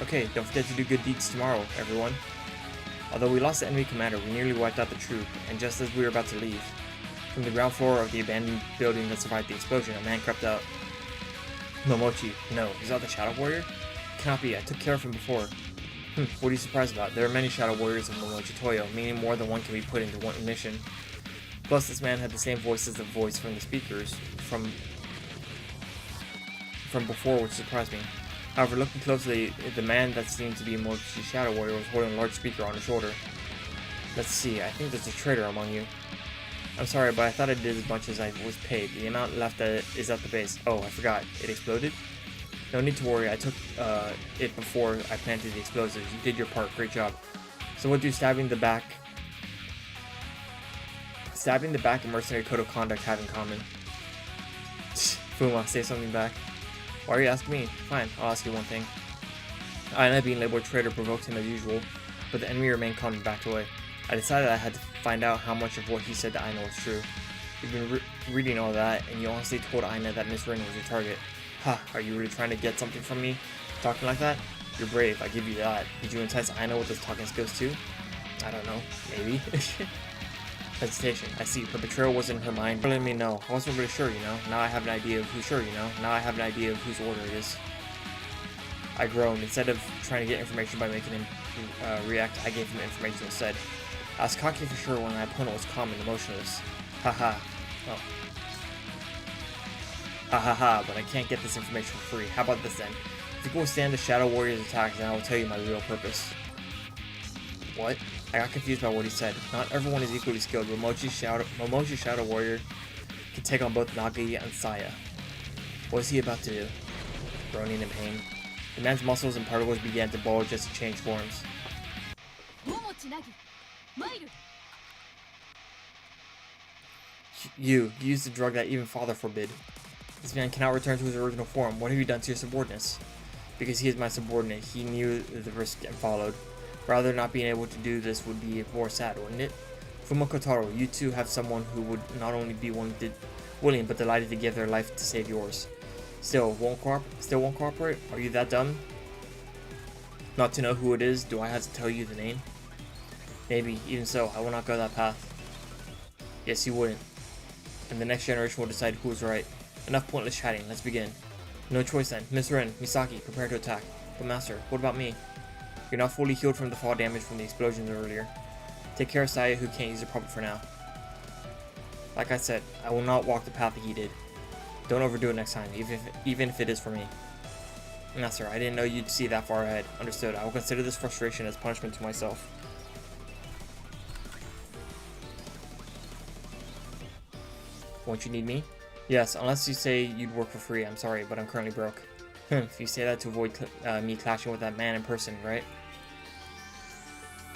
Okay, don't forget to do good deeds tomorrow, everyone. Although we lost the enemy commander, we nearly wiped out the troop, and just as we were about to leave, from the ground floor of the abandoned building that survived the explosion, a man crept out. Momochi. No, is that the Shadow Warrior? Cannot be, I took care of him before. What are you surprised about? There are many Shadow Warriors in Momochi Toyo, meaning more than one can be put into one mission. Plus, this man had the same voice as the voice from the speakers from before, which surprised me. However, looking closely, the man that seemed to be Momochi's Shadow Warrior was holding a large speaker on his shoulder. Let's see, I think there's a traitor among you. I'm sorry, but I thought I did as much as I was paid. The amount left is at the base. Oh, I forgot. It exploded? No need to worry, I took it before I planted the explosives. You did your part, great job. So what do stabbing the back and mercenary code of conduct have in common? Fuma, say something back. Why are you asking me? Fine, I'll ask you one thing. Aina being labeled traitor provoked him as usual, but the enemy remained calm and backed away. I decided I had to find out how much of what he said to Aina was true. You've been reading all that, and you honestly told Aina that Miss Rin was your target. Ha, are you really trying to get something from me? Talking like that? You're brave, I give you that. Did you entice Aina with those talking skills too? I don't know, maybe? Hesitation. I see, her betrayal was in her mind. Let me know. I wasn't really sure, you know. Now I have an idea of who's Now I have an idea of whose order it is. I groaned. Instead of trying to get information by making him react, I gave him information instead. I was cocky for sure when my opponent was calm and emotionless. Haha. Oh. Ha ha ha, but I can't get this information for free. How about this then? If you can withstand the Shadow Warrior's attacks, then I will tell you my real purpose. What? I got confused by what he said. Not everyone is equally skilled. Momochi's Shadow Warrior can take on both Nagi and Saya. What is he about to do? Groaning in pain. The man's muscles and particles began to bulge as he changed forms. You used a drug that even father forbid. This man cannot return to his original form. What have you done to your subordinates? Because he is my subordinate, he knew the risk and followed. Rather, not being able to do this would be more sad, wouldn't it? Fumiko Taro, you too have someone who would not only be willing but delighted to give their life to save yours. Still won't cooperate? Are you that dumb? Not to know who it is? Do I have to tell you the name? Maybe. Even so, I will not go that path. Yes, you wouldn't. And the next generation will decide who is right. Enough pointless chatting. Let's begin. No choice then. Miss Rin, Misaki, prepare to attack. But Master, what about me? You're not fully healed from the fall damage from the explosions earlier. Take care of Saya, who can't use her puppet for now. Like I said, I will not walk the path that he did. Don't overdo it next time, even if it is for me. Master, I didn't know you'd see that far ahead. Understood. I will consider this frustration as punishment to myself. Won't you need me? Yes, unless you say you'd work for free. I'm sorry, but I'm currently broke. If you say that to avoid me clashing with that man in person, right?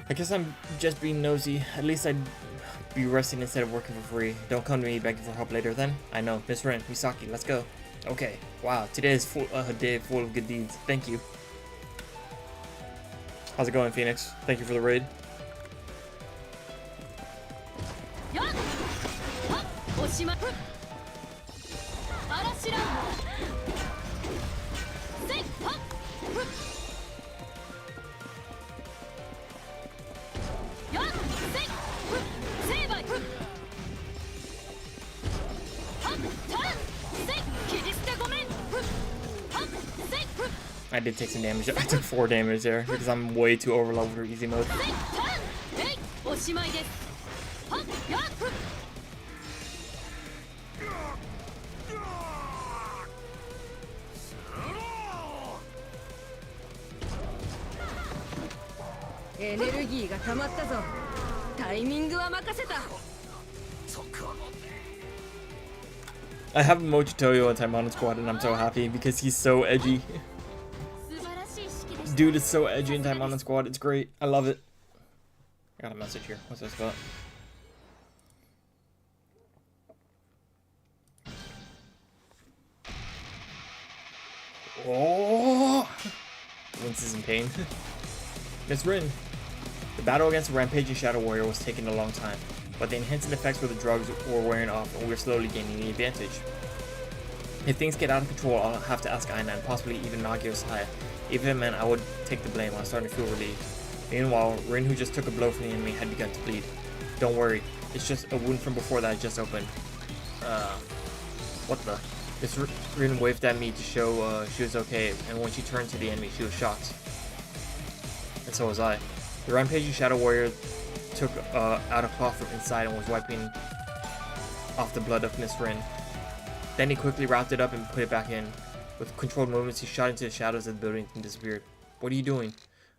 I guess I'm just being nosy. At least I'd be resting instead of working for free. Don't come to me begging for help later then. I know. Miss Rin, Misaki, let's go. Okay. Wow, today is a day full of good deeds. Thank you. How's it going, Phoenix? Thank you for the raid. I did take some damage. I took 4 damage there because I'm way too overleveled for easy mode. I have Mochitoyo on Taimanin squad and I'm so happy because he's so edgy. Dude is so edgy in Taimanin squad, it's great. I love it. I got a message here. What's this about? Oh! Winces in pain. Miss Rin. The battle against the rampaging Shadow Warrior was taking a long time, but the enhancing effects for the drugs were wearing off and we were slowly gaining the advantage. If things get out of control, I'll have to ask Aina and possibly even Nagi or Saya. Even if it meant I would take the blame, I was starting to feel relieved. Meanwhile, Rin, who just took a blow from the enemy, had begun to bleed. Don't worry, it's just a wound from before that I just opened. What the? This Rin waved at me to show she was okay, and when she turned to the enemy, she was shocked. And so was I. The rampaging Shadow Warrior took out a cloth from inside and was wiping off the blood of Miss Rin. Then he quickly wrapped it up and put it back in. With controlled movements, he shot into the shadows of the building and disappeared. What are you doing?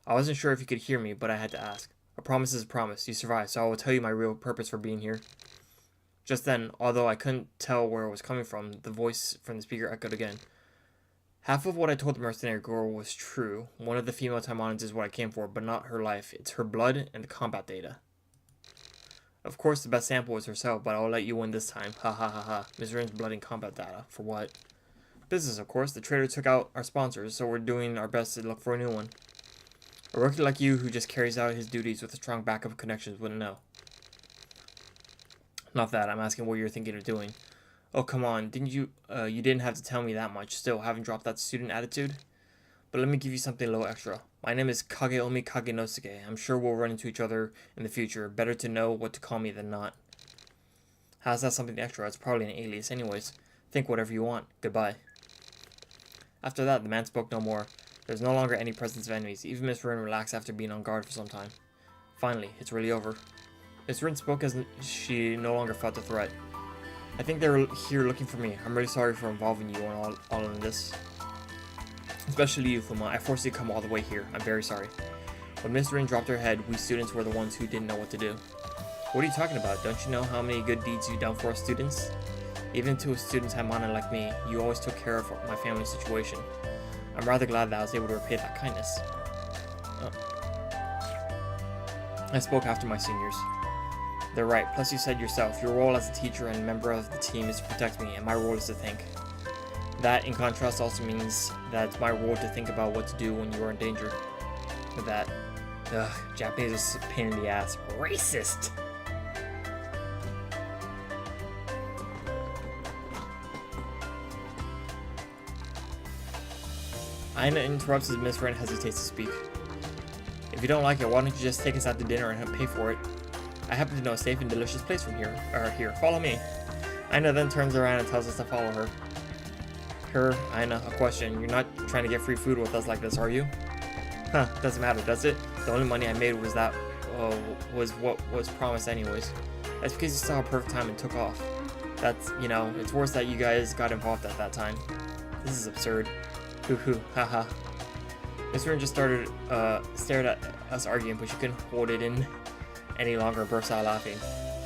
I wasn't sure if you could hear me, but I had to ask. A promise is a promise. You survived, so I will tell you my real purpose for being here. Just then, although I couldn't tell where it was coming from, the voice from the speaker echoed again. Half of what I told the mercenary girl was true. One of the female Taimanins is what I came for, but not her life. It's her blood and the combat data. Of course, the best sample is herself, but I'll let you win this time. Ha ha ha ha. Ms. Rin's blood and combat data. For what? Business, of course. The trader took out our sponsors, so we're doing our best to look for a new one. A rookie like you who just carries out his duties with a strong backup of connections wouldn't know. Not that. I'm asking what you're thinking of doing. Oh, come on. Didn't you didn't have to tell me that much. Still, haven't dropped that student attitude? But let me give you something a little extra. My name is Kageomi Kagenosuke. I'm sure we'll run into each other in the future. Better to know what to call me than not. How's that something extra? It's probably an alias anyways. Think whatever you want. Goodbye. After that, the man spoke no more. There's no longer any presence of enemies. Even Miss Rin relaxed after being on guard for some time. Finally, it's really over. Miss Rin spoke as she no longer felt the threat. I think they were here looking for me. I'm really sorry for involving you on all in this. Especially you, Fuma. I forced you to come all the way here. I'm very sorry. When Miss Rin dropped her head, we students were the ones who didn't know what to do. What are you talking about? Don't you know how many good deeds you've done for us students? Even to a student Taimanin like me, you always took care of my family's situation. I'm rather glad that I was able to repay that kindness. Oh. I spoke after my seniors. They're right, plus you said yourself, your role as a teacher and member of the team is to protect me, and my role is to think. That, in contrast, also means that it's my role to think about what to do when you are in danger. With that, Japanese is a pain in the ass. Racist! Aina interrupts as Miss Wren hesitates to speak. If you don't like it, why don't you just take us out to dinner and pay for it? I happen to know a safe and delicious place from here. Here, follow me. Aina then turns around and tells us to follow her. Aina, a question. You're not trying to get free food with us like this, are you? Huh, doesn't matter, does it? The only money I made was what was promised anyways. That's because you saw a perfect time and took off. That's, it's worse that you guys got involved at that time. This is absurd. Hoo hoo, haha. Miss Wren just stared at us arguing, but she couldn't hold it in any longer and burst out laughing.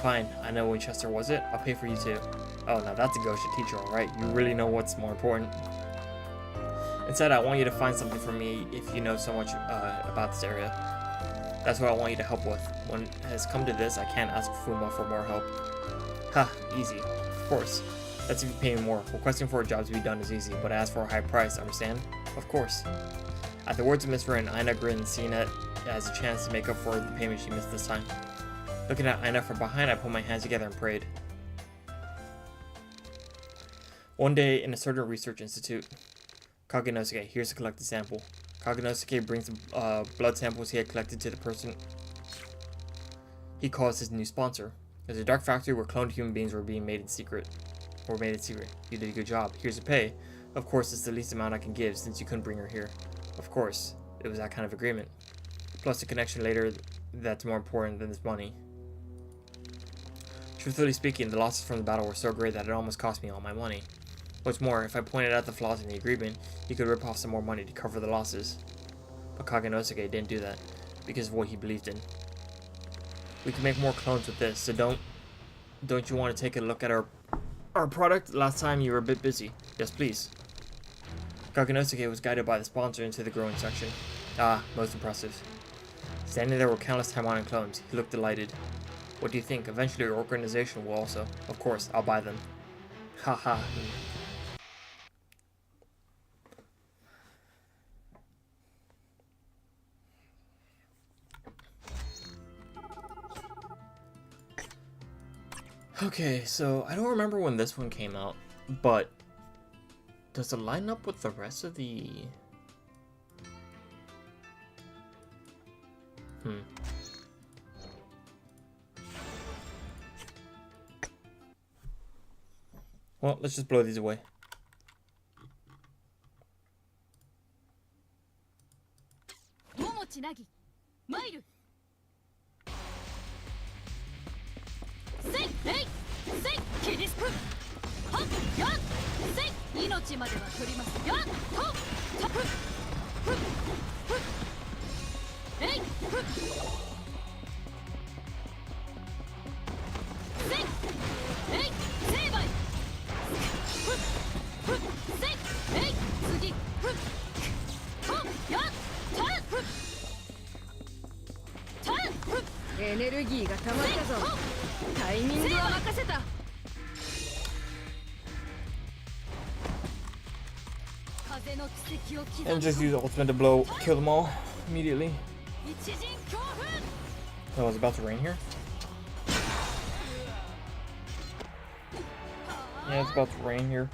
Fine, I know Winchester, was it? I'll pay for you too. Oh, now that's a gosha teacher, alright. You really know what's more important. Instead, I want you to find something for me if you know so much about this area. That's what I want you to help with. When it has come to this, I can't ask Fuma for more help. Ha, easy. Of course. That's if you pay me more. Requesting for a job to be done is easy, but I ask for a high price, understand? Of course. At the words of Miss Wren, Aina grinned, seeing it as a chance to make up for the payment she missed this time. Looking at Aina from behind, I put my hands together and prayed. One day, in a certain research institute, Kagenosuke, here's a collected sample. Kagenosuke brings the blood samples he had collected to the person he calls his new sponsor. There's a dark factory where cloned human beings were being made in secret. You did a good job. Here's the pay. Of course, it's the least amount I can give since you couldn't bring her here. Of course, it was that kind of agreement. Plus a connection later that's more important than this money. Truthfully speaking, the losses from the battle were so great that it almost cost me all my money. What's more, if I pointed out the flaws in the agreement, he could rip off some more money to cover the losses. But Kagenosuke didn't do that, because of what he believed in. We can make more clones with this, so don't you want to take a look at our product? Last time you were a bit busy. Yes, please. Kagenosuke was guided by the sponsor into the growing section. Ah, most impressive. Standing there were countless Taimanin clones. He looked delighted. What do you think? Eventually your organization will also. Of course, I'll buy them. Haha. Okay, so I don't remember when this one came out, but does it line up with the rest of the... Well, let's just blow these away. And just use ultimate to kill them all immediately. Oh, it's about to rain here? Yeah, it's about to rain here.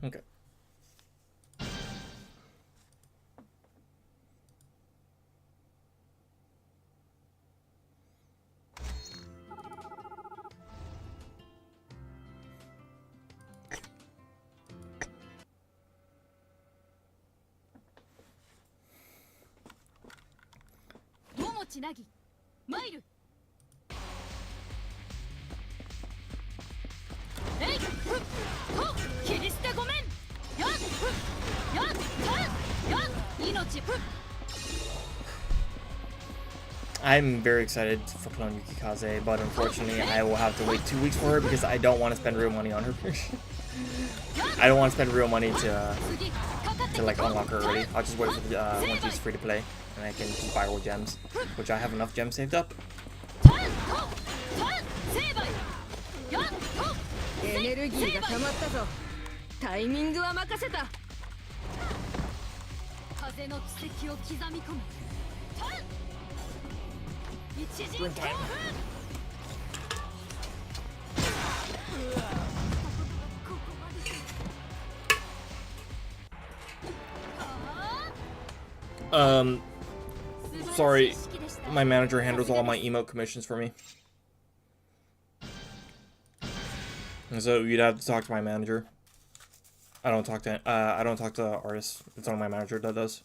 Okay. I'm very excited for Clone Yuki Kaze, but unfortunately I will have to wait 2 weeks for her because I don't want to spend real money on her. I don't want to spend real money to like unlock her early. I'll just wait for the when she's free to play, and I can just buy her gems, which I have enough gems saved up. エネルギーが溜まったぞ。タイミングは任せた。風の軌跡を刻み込む。一陣強風。Sorry, my manager handles all my emote commissions for me. So you'd have to talk to my manager. I don't talk to artists. It's only my manager that does.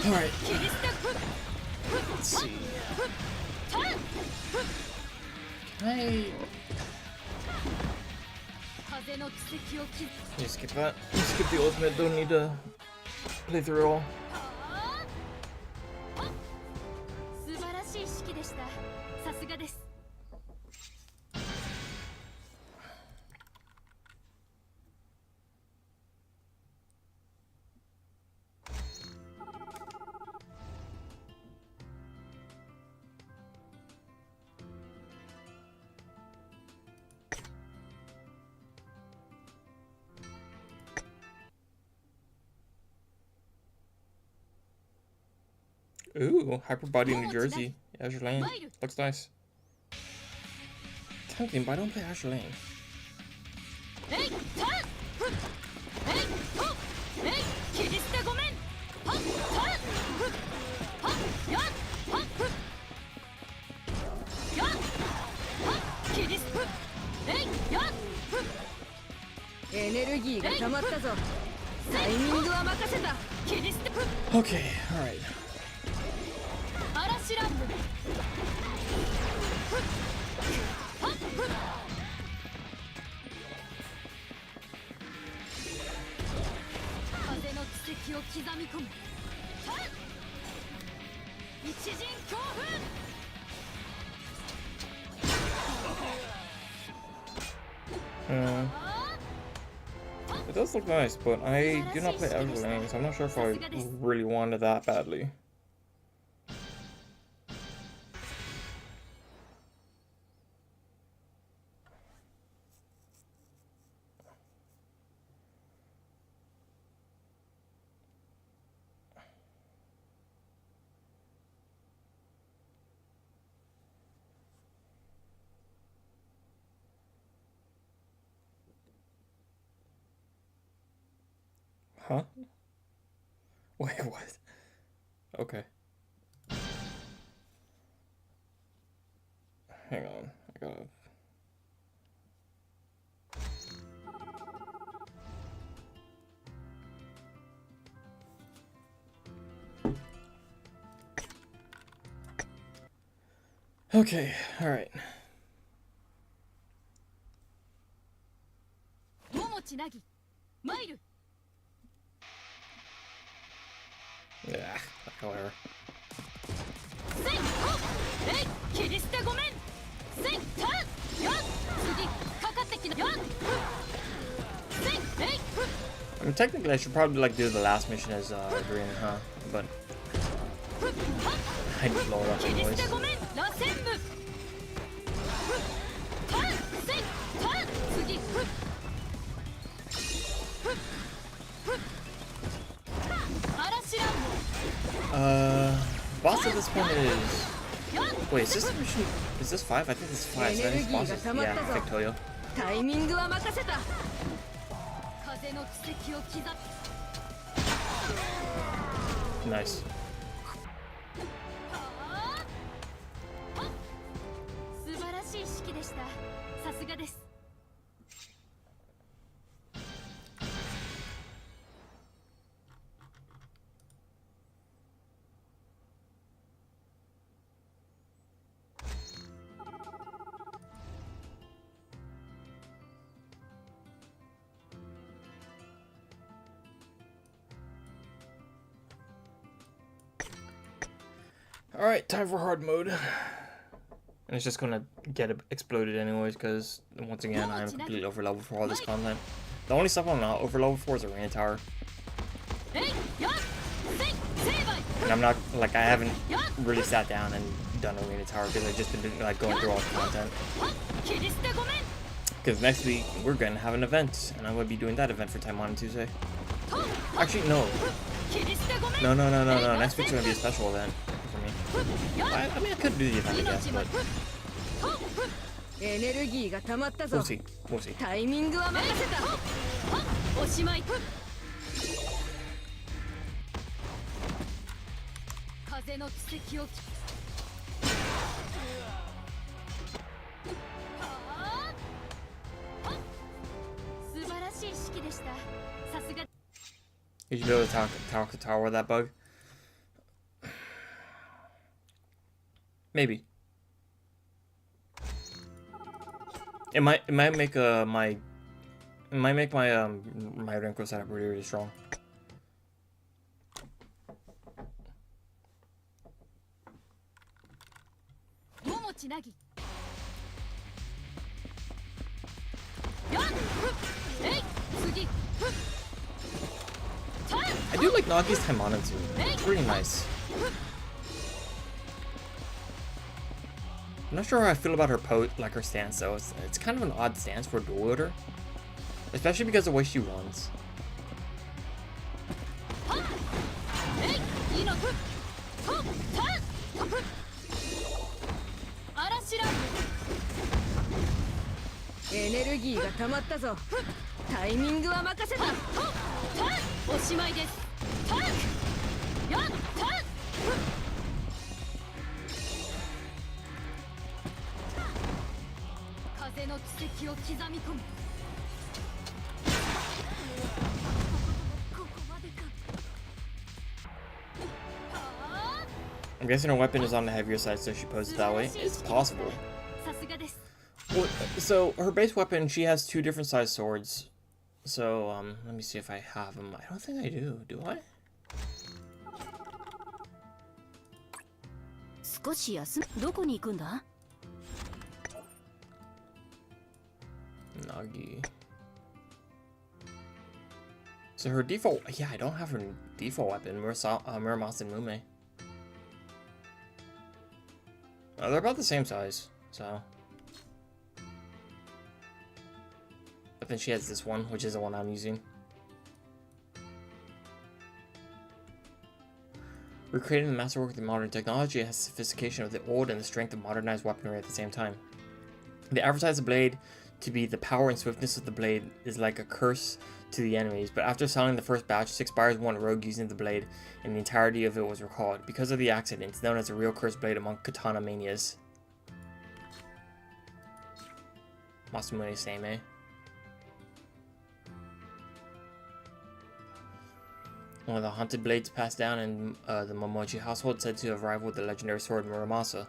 Alright. Let's see. Can I... You skip that? You skip the ultimate, don't need to play through it all. Ooh, Hyper Body New Jersey. Azure Lane. Looks nice. Tempting, but I don't play Azure Lane. Okay, alright. It does look nice, but I do not play Azure Lane, so I'm not sure if I really wanted that badly. Huh? Wait, what? Okay. Hang on, I gotta... Okay, alright. Yeah, whatever. I mean, technically I should probably like do the last mission as green, huh? But I just blow it up anyways. this one is... Wait, is this mission... Is this 5? I think this is 5. Is that his bosses? Yeah, Victorio. タイミングは任せた。 Nice. 素晴らしい式でした。さすがです。 Alright, time for hard mode. And it's just gonna get exploded anyways, because once again, I'm completely over level for all this content. The only stuff I'm not over level for is Arena Tower. And I'm not, like, I haven't really sat down and done Arena Tower because I've just been like going through all the content. Because next week, we're gonna have an event, and I'm gonna be doing that event for Taimanin Tuesday. Actually, no. No. Next week's gonna be a special event for me. I mean, I could do the event, I guess, but... We'll see. We'll see. タイミングは任せた。おしまい。風の奇跡を。素晴らしい式でした。さすが。 You should be able to tower with that bug. Maybe. It might make my Renko setup really, really strong. I do like Nagi's Taimanin too. It's really nice. I'm not sure how I feel about her her stance though. It's kind of an odd stance for a dual wielder, especially because of the way she runs. Energy が溜まったぞ。タイミングは任せた。おしまいです。風の奇跡を刻み込む。 I'm guessing her weapon is on the heavier side, so she poses that way. It's possible. Well, so her base weapon, she has 2 different size swords. So let me see if I have them. I don't think I do. Do I? 少し休む。どこに行くんだ? Nagi. So her default, yeah, I don't have her default weapon. Muramasa and Mume. They're about the same size, so. But then she has this one, which is the one I'm using. Recreating the masterwork of the modern technology has the sophistication of the old and the strength of modernized weaponry at the same time. They advertise the blade to be the power and swiftness of the blade is like a curse to the enemies, but after selling the first batch, 6 buyers won a rogue using the blade, and the entirety of it was recalled. Because of the accident, it's known as a real cursed blade among katana manias. Masamune Seimei. One of the haunted blades passed down in the Momochi household, said to have rivaled the legendary sword Muramasa,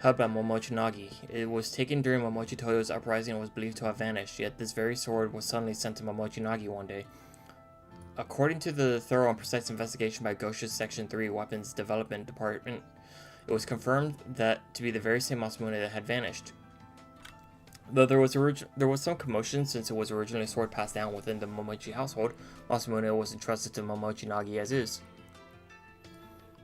held by Momochi Nagi. It was taken during Momochi Toyo's uprising and was believed to have vanished, yet this very sword was suddenly sent to Momochi Nagi one day. According to the thorough and precise investigation by Gosha's Section 3 Weapons Development Department, it was confirmed that to be the very same Masamune that had vanished. Though there was some commotion since it was originally a sword passed down within the Momochi household, Masamune was entrusted to Momochi Nagi as is.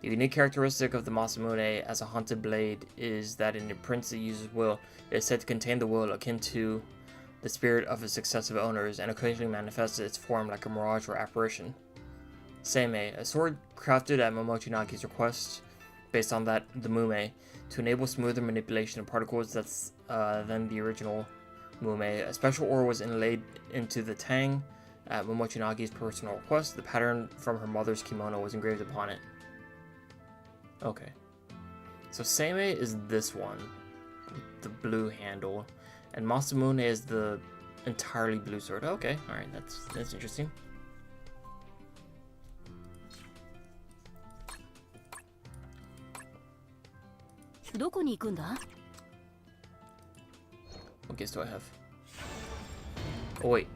The unique characteristic of the Masamune as a haunted blade is that in the prints it uses will, it is said to contain the will akin to the spirit of its successive owners and occasionally manifests its form like a mirage or apparition. Seimei, a sword crafted at Momochi Nagi's request, based on that the Mume to enable smoother manipulation of particles than the original Mume. A special ore was inlaid into the tang at Momochinagi's personal request. The pattern from her mother's kimono was engraved upon it. Okay. So Seimei is this one, with the blue handle, and Masamune is the entirely blue sword. Okay, alright, that's interesting. What gifts do I have? Oh wait.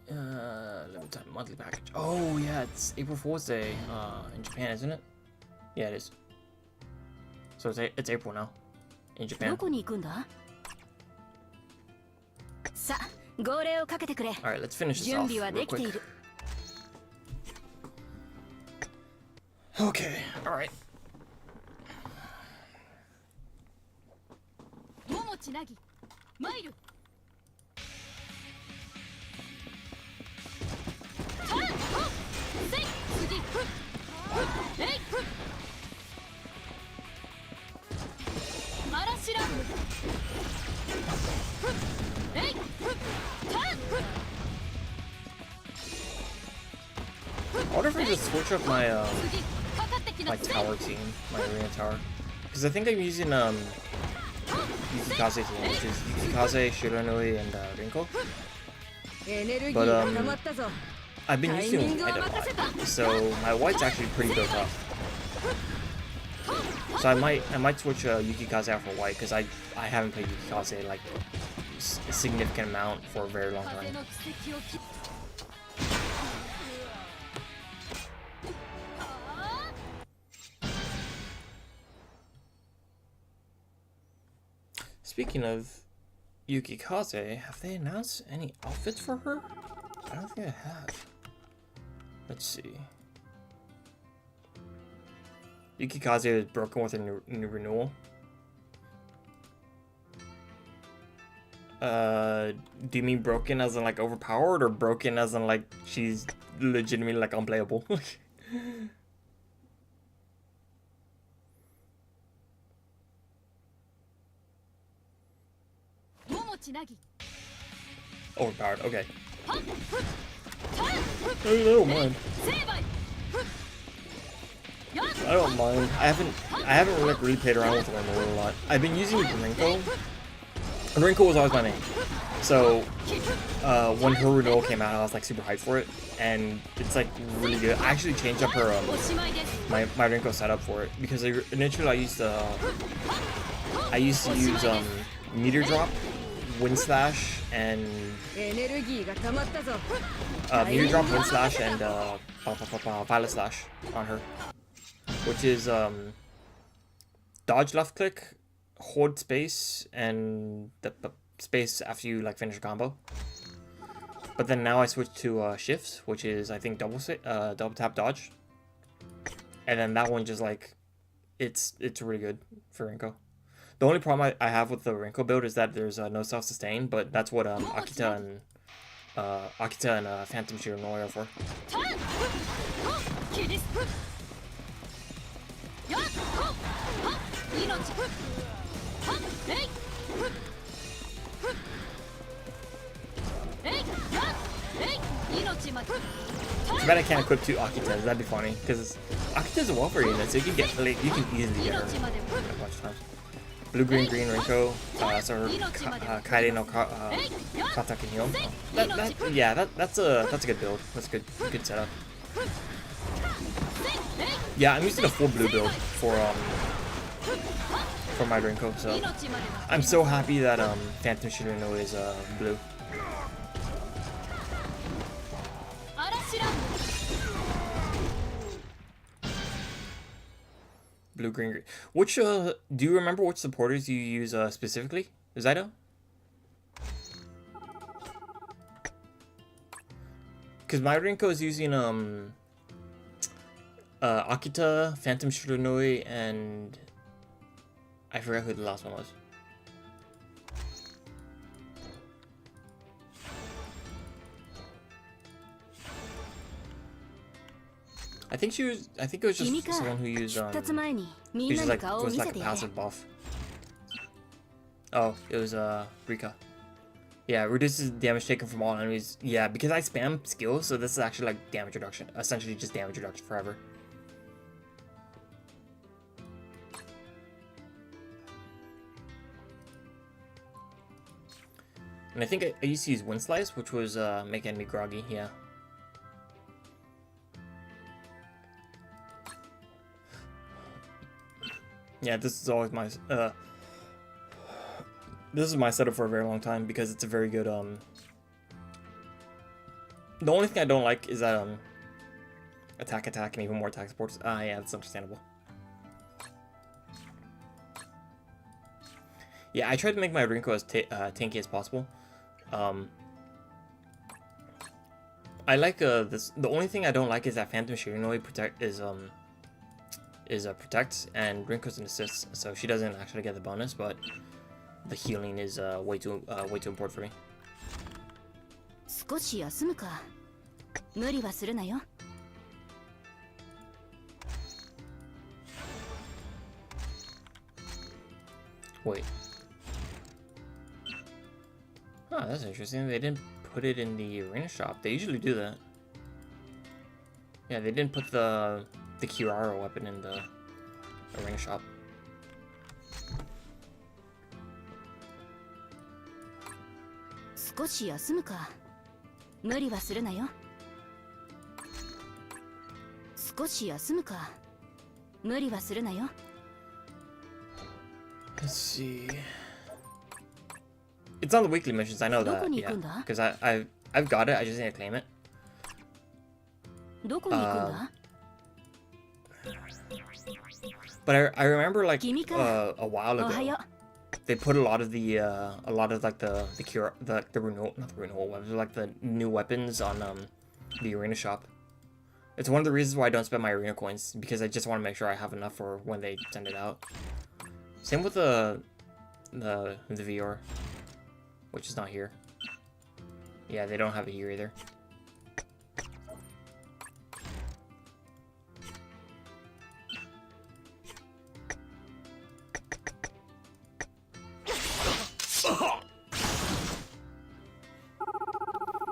Limited time monthly package. Oh yeah, it's April Fool's Day in Japan, isn't it? Yeah, it is. So it's April now in Japan. Alright, let's finish this off real quick. Okay, alright. I wonder if I just switch up my my tower team, my arena tower, because I think I'm using Yukikaze team, which is Yukikaze, Shiranui, and Rinko. But I've been using white a lot, so my white's actually pretty built up. So I might switch Yukikaze out for white because I haven't played Yukikaze like a significant amount for a very long time. Speaking of Yukikaze, have they announced any outfits for her? I don't think I have. Let's see. Yukikaze is broken with a new renewal. Do you mean broken as in like overpowered, or broken as in like she's legitimately like unplayable? Overpowered, okay. I don't mind. I don't mind. I haven't like really played around with Rinko a lot. I've been using Rinko. Rinko was always my main. So when her renewal came out, I was like super hyped for it, and it's like really good. I actually changed up her my Rinko setup for it because initially I used to use meteor drop, wind slash, and meteor drop, wind slash, and violet slash on her, which is dodge left click, hold space, and the space after you like finish a combo. But then now I switched to shifts, which is I think double tap dodge, and then that one just like it's really good for Rinko. The only problem I have with the Rinko build is that there's no self-sustain, but that's what Akita and Phantom Shiranui are for. Too bad I can't equip two Akitas. That'd be funny, because Akita's a welfare unit, so you can get like you can easily get her a bunch of times. Blue, green, green, Rinko, so her Kaide no Kata can heal. Yeah, that's a good build. That's a good setup. Yeah, I'm using a full blue build for my Rinko, so I'm so happy that Phantom Shiranui is blue. Blue, green, green. Which, do you remember which supporters you use, specifically? Zyto? Because my Rinko is using, Akita, Phantom Shiranui, and I forgot who the last one was. I think it was just someone who used uses like was like a passive buff. Oh, it was Rika. Yeah, reduces damage taken from all enemies. Yeah, because I spam skills, so this is actually like damage reduction. Essentially just damage reduction forever. And I think I used to use Wind Slice, which was make enemy groggy, yeah. Yeah, this is always my this is my setup for a very long time because it's a very good the only thing I don't like is that attack and even more attack supports. Yeah, that's understandable. Yeah, I tried to make my Rinko as tanky as possible. I like this. The only thing I don't like is that Phantom Shirinoi protect protect, and Rinko's an assist, so she doesn't actually get the bonus, but the healing is way too important for me. 少し休むか。無理はするなよ。Wait. Oh, that's interesting. They didn't put it in the arena shop. They usually do that. Yeah, they didn't put the Kirara weapon in the arena shop. Let's see. It's on the weekly missions, I know that, yeah. Because I've got it, I just need to claim it. But I remember like a while ago, they put a lot of like the renewal, not the renewal weapons, like the new weapons on the arena shop. It's one of the reasons why I don't spend my arena coins, because I just want to make sure I have enough for when they send it out. Same with the VR, which is not here. Yeah, they don't have it here either.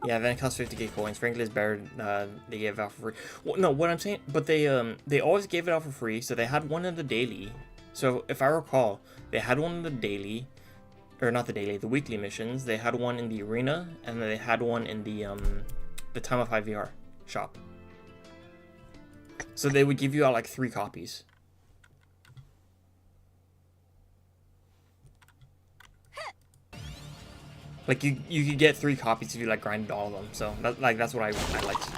Yeah, then it costs 50k coins. Frankly, it's better they gave it out for free. Well, no, what I'm saying, but they always gave it out for free. So they had one in the daily. So if I recall, they had one in the daily, or not the daily, the weekly missions. They had one in the arena, and then they had one in the Time of High VR shop. So they would give you out like 3 copies. Like you could get 3 copies if you like grinded all of them. So that's what I liked.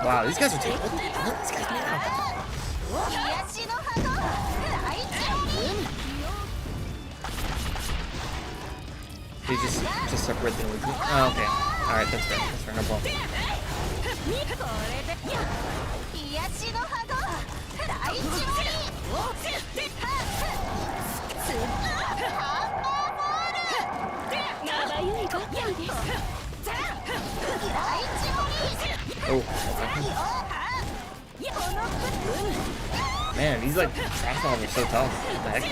Wow, these guys are taking. These guys now. They just separate them with you. Oh, okay. Alright, that's fair. That's fair. No problem. Oh, okay. Man, these like transformers are so tough. What the heck?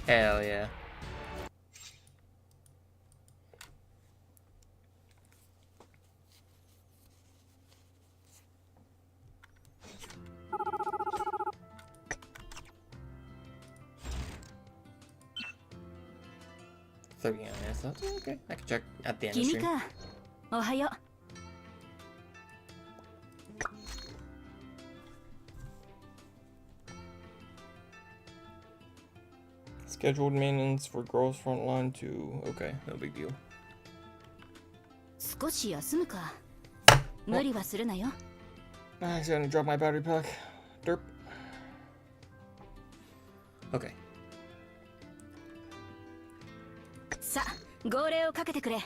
Hell yeah. Okay, I can check at the end of the stream. Scheduled maintenance for girls frontline 2. Okay, no big deal. I accidentally dropped my battery pack. Derp. Okay. 号令をかけてくれ。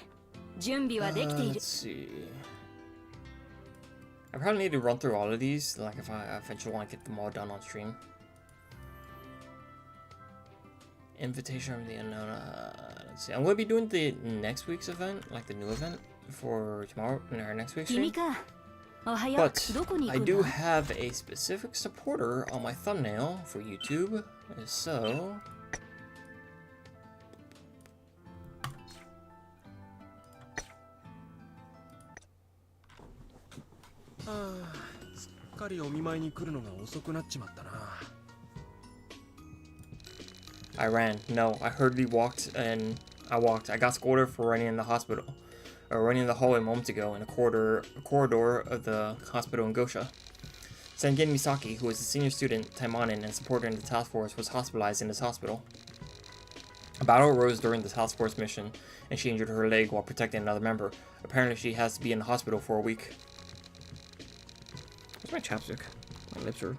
準備はできている。 Let's see. I probably need to run through all of these, like if I eventually want to get them all done on stream. Invitation from the unknown. Let's see. I'm going to be doing the next week's event, like the new event, for tomorrow, in our next week's stream. But I do have a specific supporter on my thumbnail for YouTube, so... I ran. No, I hurriedly walked and I got scolded for running in the hospital. Or running in the hallway moments ago in a corridor of the hospital in Gosha. Sengen Misaki, who is a senior student, Taimanin, and supporter in the task force, was hospitalized in this hospital. A battle arose during the task force mission, and she injured her leg while protecting another member. Apparently she has to be in the hospital for a week. Where's my chapstick? My lips are...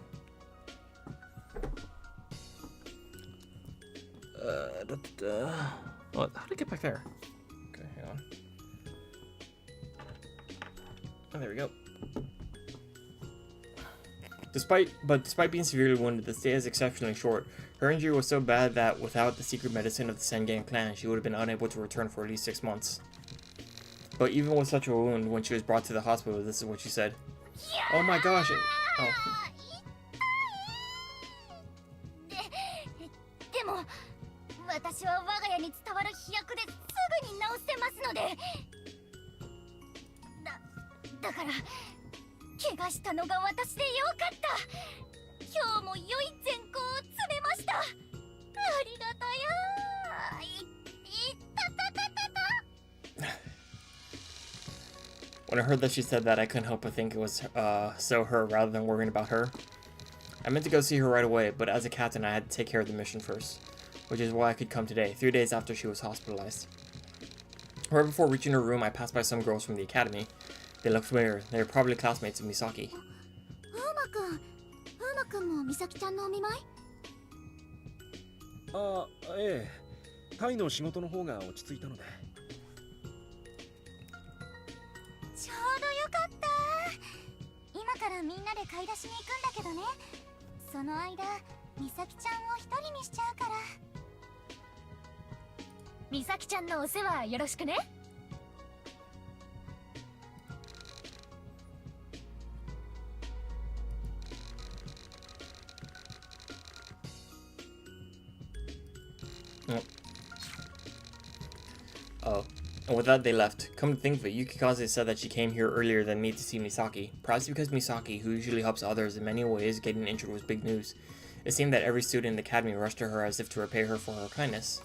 Oh, how did I get back there? Okay, hang on. Oh, there we go. Despite being severely wounded, the stay is exceptionally short. Her injury was so bad that without the secret medicine of the Sengen clan, she would have been unable to return for at least 6 months. But even with such a wound, when she was brought to the hospital, this is what she said. Oh my gosh! Oh. 私は我が家に伝わる飛躍ですぐに治せますので。だから怪我したのが私でよかった。今日も良い善行を詰めました。ありがたや。いたたたたた。When I heard that she said that, I couldn't help but think it was so her rather than worrying about her. I meant to go see her right away, but as a captain, I had to take care of the mission first, which is why I could come today, 3 days after she was hospitalized. Right before reaching her room, I passed by some girls from the academy. They looked familiar. They were probably classmates of Misaki. Uma-kunもMisaki-chanのお見舞い? あ、ええ。タイの仕事の方が落ち着いたので。ちょうどよかった。今からみんなで買い出しに行くんだけどね。その間、Misaki-chanを一人にしちゃうから。Misaki-chanのお世話よろしくね。Oh. And with that, they left. Come to think of it, Yukikaze said that she came here earlier than me to see Misaki. Perhaps because Misaki, who usually helps others in many ways, getting injured was big news. It seemed that every student in the academy rushed to her as if to repay her for her kindness.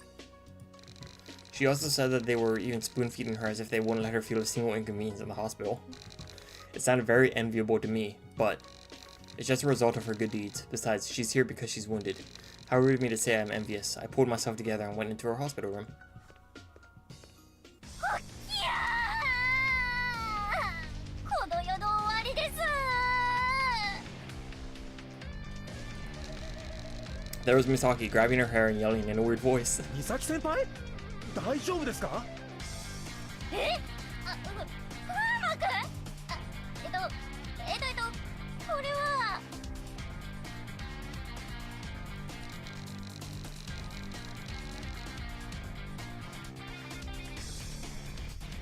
She also said that they were even spoon-feeding her as if they wouldn't let her feel a single inconvenience in the hospital. It sounded very enviable to me, but it's just a result of her good deeds. Besides, she's here because she's wounded. How rude of me to say I'm envious. I pulled myself together and went into her hospital room. There was Misaki grabbing her hair and yelling in a weird voice. Misaki-senpai? 大丈夫ですか? え？あ、うまく？これは。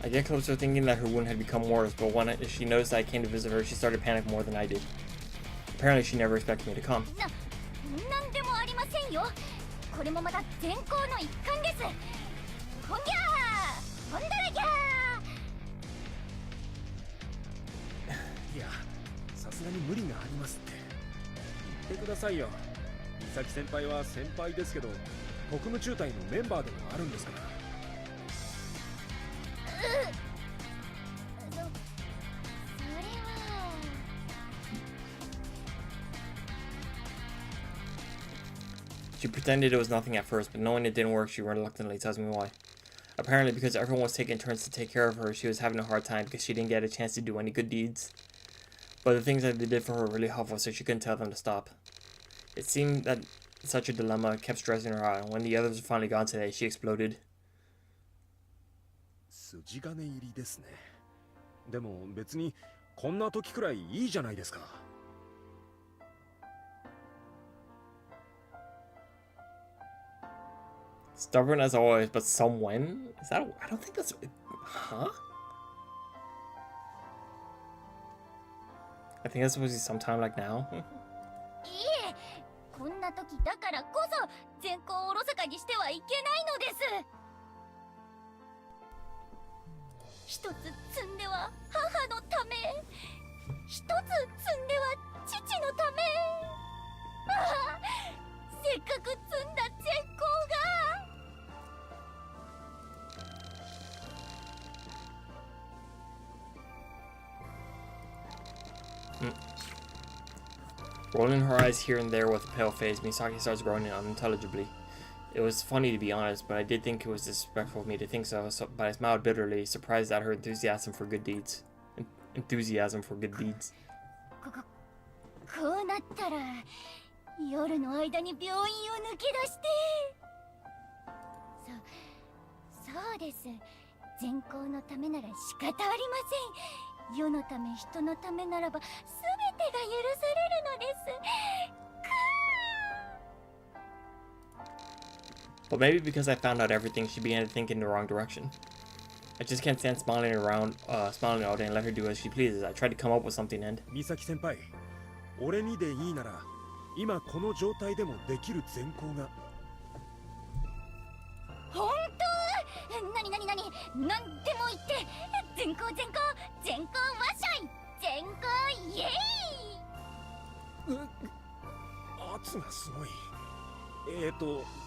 I get closer thinking that her wound had become worse, but when she noticed I came to visit her, she started to panic more than I did. Apparently she never expected me to come. なんでもありませんよ。これもまた善行の一環です。ほんぎゃー、ほんだらぎゃー。いや、さすがに無理がありますって。言ってくださいよ。美咲先輩は先輩ですけど、国務中隊のメンバーでもあるんですから。She pretended it was nothing at first, but knowing it didn't work, she reluctantly tells me why. Apparently, because everyone was taking turns to take care of her, she was having a hard time because she didn't get a chance to do any good deeds. But the things that they did for her were really helpful, so she couldn't tell them to stop. It seemed that such a dilemma kept stressing her out, and when the others were finally gone today, she exploded. 筋金入りですね。でも別にこんな時くらいいいじゃないですか。Stubborn as always, but some when? Is that? I don't think that's. Huh? I think that's supposed to be sometime like now. いえ、こんな時だからこそ善行をおろそかにしてはいけないのです。一つ積んでは母のため、一つ積んでは父のため。ああ、せっかく積んだ善行が。Rolling her eyes here and there with a pale face, Misaki starts groaning unintelligibly. It was funny to be honest, but I did think it was disrespectful of me to think so, but I smiled bitterly, surprised at her enthusiasm for good deeds. Enthusiasm for good deeds. こうなったら夜の間に病院を抜け出して。そうです。善行のためなら仕方ありません。世のため人のためならば全てが許されるのです。But maybe because I found out everything, she began to think in the wrong direction. I just can't stand smiling all day and let her do as she pleases. I tried to come up with something and... 美咲先輩、俺にでいいなら今この状態でもできる善行が。本当？何何でも言って。善行わっしょい。善行イエーイ。圧がすごい。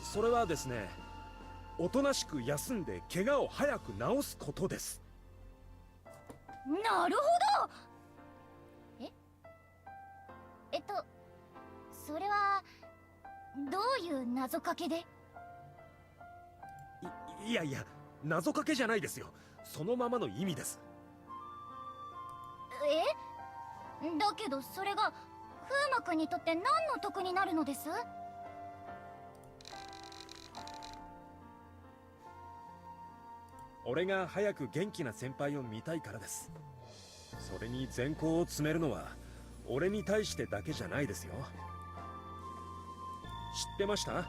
それはですね、おとなしく休んで怪我を早く治すことです。なるほど。それはどういう謎かけで？いや謎かけじゃないですよ。そのままの意味です。だけどそれが風磨君にとって何の得になるのです？俺が早く元気な先輩を見たいからです。それに善行を詰めるのは俺に対してだけじゃないですよ。知ってました？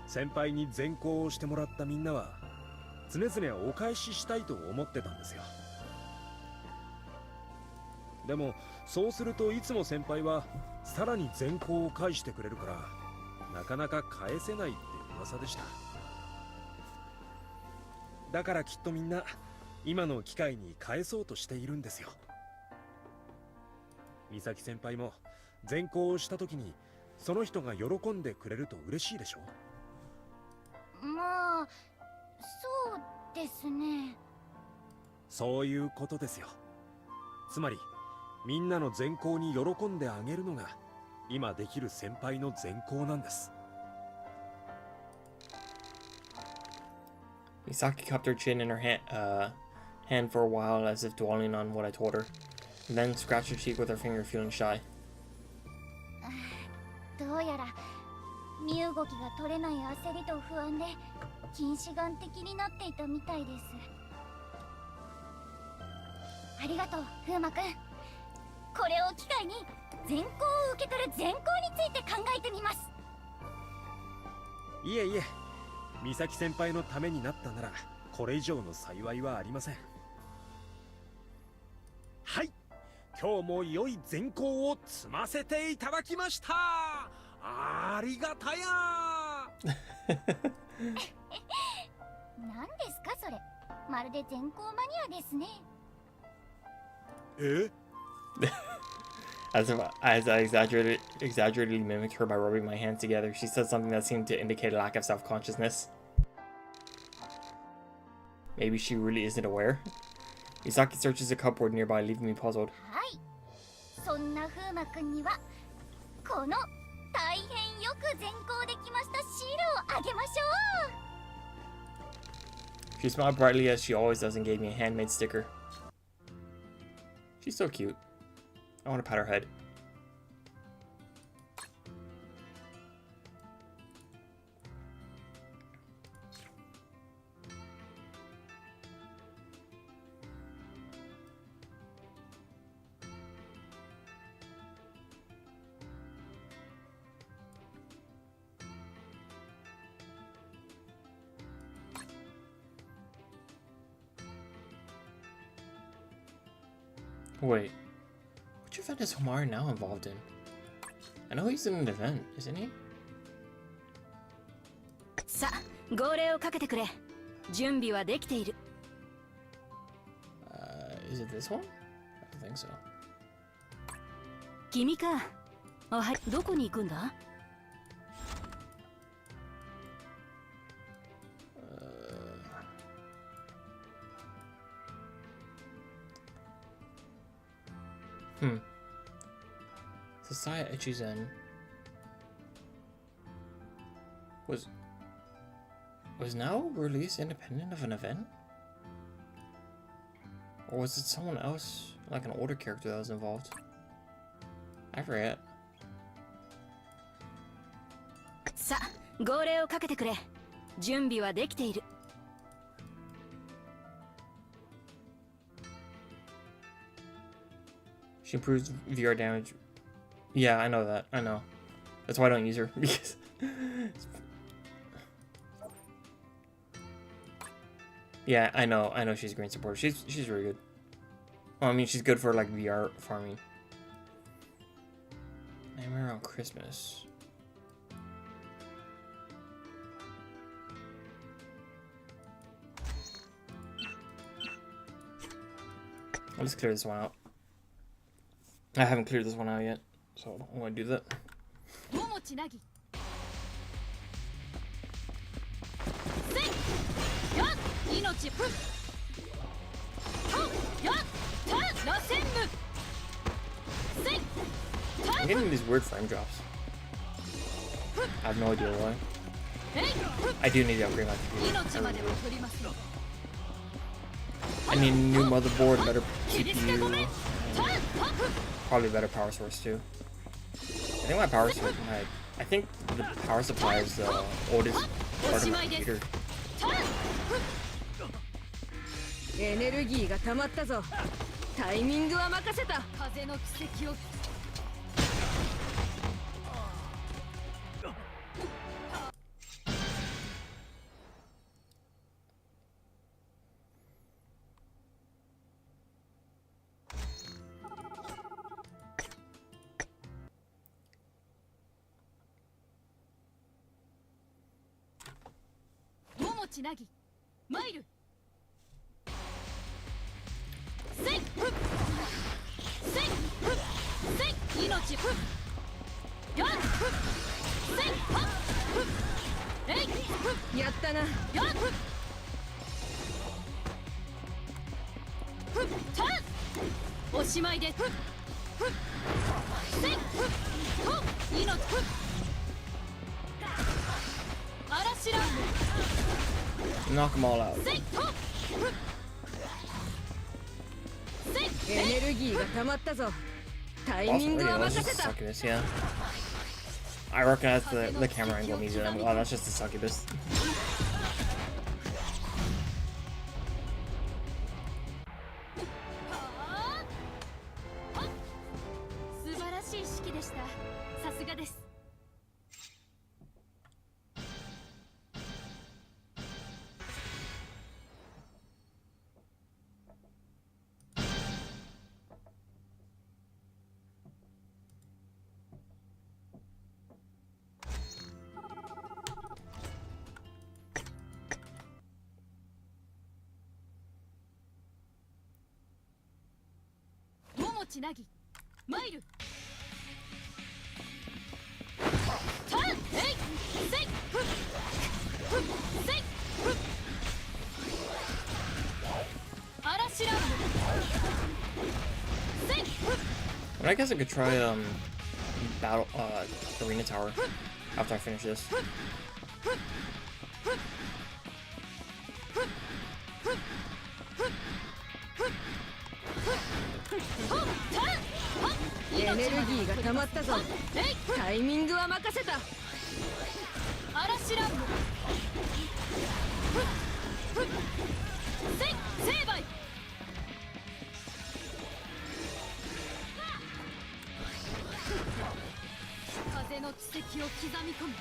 先輩に善行をしてもらったみんなは常々お返ししたいと思ってたんですよ。でもそうするといつも先輩はさらに善行を返してくれるからなかなか返せないって噂でした。だからきっとみんな今の機会に返そうとしているんですよ。美咲先輩も善行をした時にその人が喜んでくれると嬉しいでしょ。まあそうですね。そういうことですよ。つまりみんなの善行に喜んであげるのが今できる先輩の善行なんです。Misaki cupped her chin in her hand for a while as if dwelling on what I told her, and then scratched her cheek with her finger, feeling shy. どうやら身動きが取れない焦りと不安で近視眼的になっていたみたいです。ありがとう風磨くん。これを機会に善行を受け取る善行について考えてみます。いえ美咲先輩のためになったならこれ以上の幸いはありません。はい、今日も良い善行を積ませていただきました。ありがたや何ですかそれ。まるで善行マニアですね。As I exaggeratedly mimicked her by rubbing my hands together, she said something that seemed to indicate a lack of self-consciousness. Maybe she really isn't aware. Misaki searches a cupboard nearby, leaving me puzzled. はい。そんな風磨くんにはこの大変よく善行できましたシールをあげましょう。 She smiled brightly as she always does and gave me a handmade sticker. She's so cute. I want to pat her head. Wait, which event is Homari now involved in? I know he's in an event, isn't he? さあ、号令をかけてくれ。準備はできている。Is it this one? I don't think so. 君か。おは、どこに行くんだ？ Society Echizen was now released independent of an event? Or was it someone else, like an older character that was involved? I forget. さあ、号令をかけてくれ。準備はできている。 She improves VR damage. Yeah, I know that. I know. That's why I don't use her, because... yeah, I know she's a green support. She's really good. Well, I mean, she's good for, like, VR farming. Nightmare on Christmas. Let's clear this one out. I haven't cleared this one out yet, so I'm going to do that. I'm getting these weird frame drops. I have no idea why. I do need to upgrade my computer. I need a new motherboard, better CPU. Probably a better power source too. I think my power source, I think the power supply is the oldest part of my computer. エネルギーが溜まったぞ。タイミングは任せた。風の奇跡を。ちなぎ、マイル。せい、ふっ、せい、ふっ、せい、命、ふっ、やっ、ふっ、せい、はっ、ふっ、えい、ふっ、やったな、やっ、ふっ、ふっ、たん、おしまいで、ふっ、ふっ、せい、ふっ、ほっ、命、ふっ、嵐ランド。 Knock them all out. エネルギーが溜まったぞ。タイミングは任せた。 Succubus, yeah. I recognize the camera angle music. Oh, that's just the succubus. 素晴らしい指揮でした。さすがです。 ちなぎ、マイル。ターン、えい、せい、ふっ、ふっ、せい、ふっ。嵐ランド。せい、ふっ。 But I guess I could try battle arena tower after I finish this. Energy エネルギーが溜まったぞ。タイミングは任せた。嵐ランド。成敗。風の奇跡を刻み込む。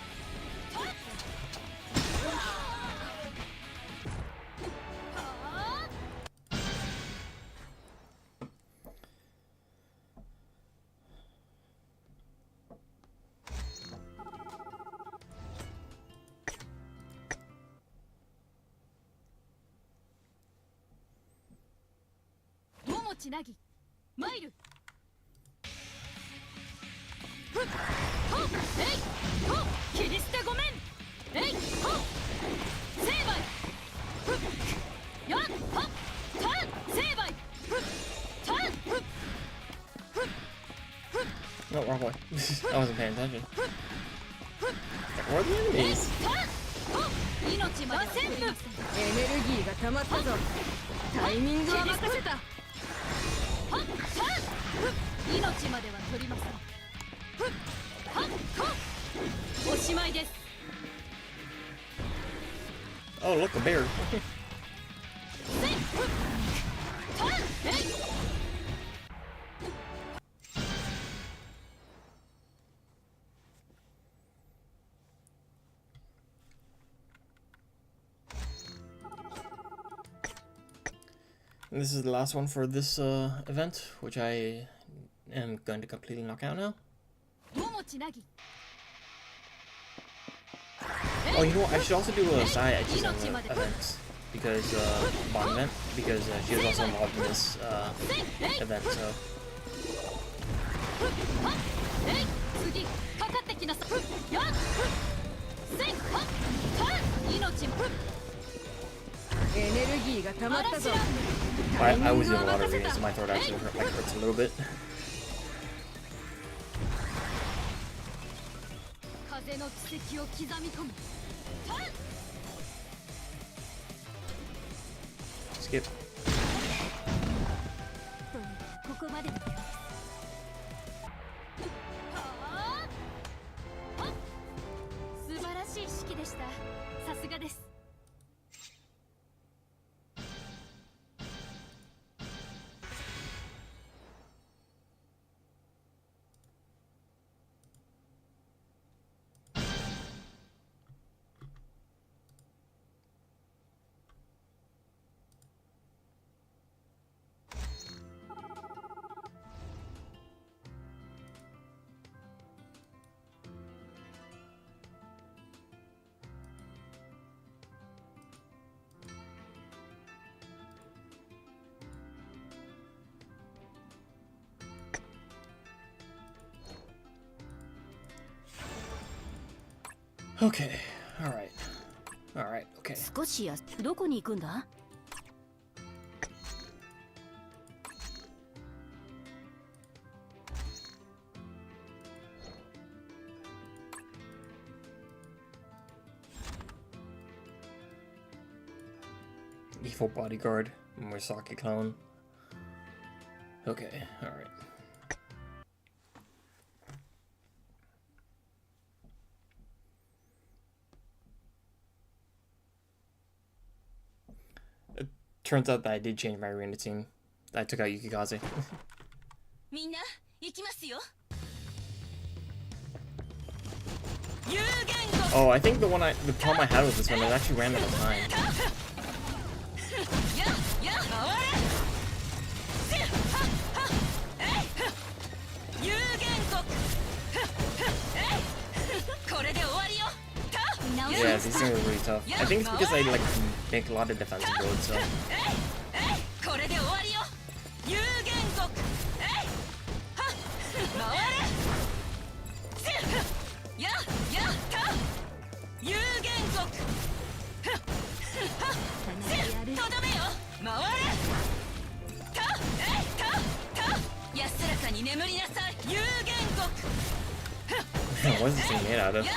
ちなぎマイルふっほっえいほっ切り捨てごめんえいほっ成敗ふっやっはっターン成敗ふっターンふっふっふっ No, wrong way. I wasn't paying attention. Where are the enemies? 命までは取りません。エネルギーが溜まったぞ。タイミングは任せた。はっはっ命までは取りません。ふっはっはっおしまいです。 Oh, look, a bear. せいふっターンえい And this is the last one for this event, which I am going to completely knock out now. Oh, you know what? I should also do a side event because bond event because she was also involved in this event. So. I was doing a lot of reading, so my throat actually hurts a little bit. Skip. 素晴らしい式でした。さすがです。 Okay, alright. Alright, okay. 少しやどこに行くんだ? Evil bodyguard, Morisaki clone. Okay, alright. Turns out that I did change my arena team. I took out Yukikaze. Oh, I think the problem I had with this one, it actually ran out of time. Yeah, these things are really tough. I think it's because I like make a lot of defensive builds, so. What is this thing made out of?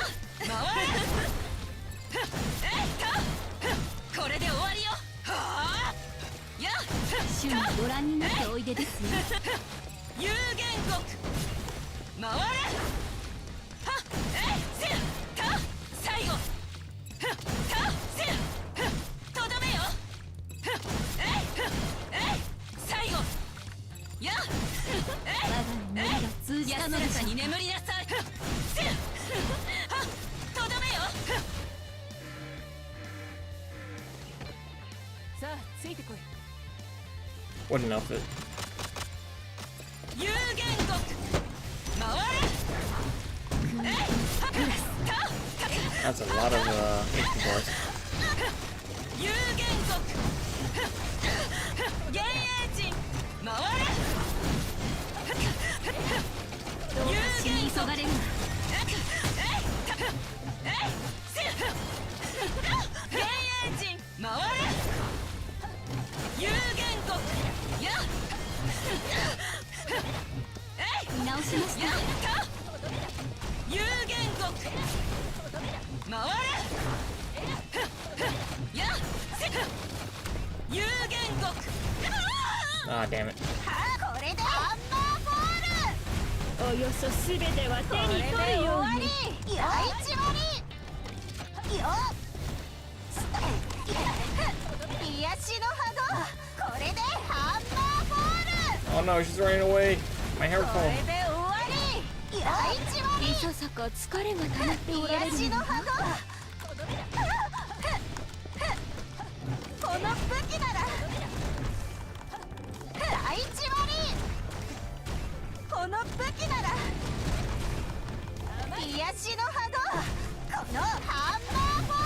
What an outfit. That's a lot of HP bars. どうか死に急がれるな。幻影人回れ。有限国や見直しました。有限国回れ。や有限国。 Ah, damn it. これでハンマーフォール。およそ全ては手に取るように。第一割りよっ。癒しの波動。これでハンマーフォール。 Oh no, she's running away. My hair こ fell. れで終わり。第一割り。いささか疲れが溜まっておられる癒しの波動。この武器なら第一割り。この武器なら癒しの波動。このハンマーフォー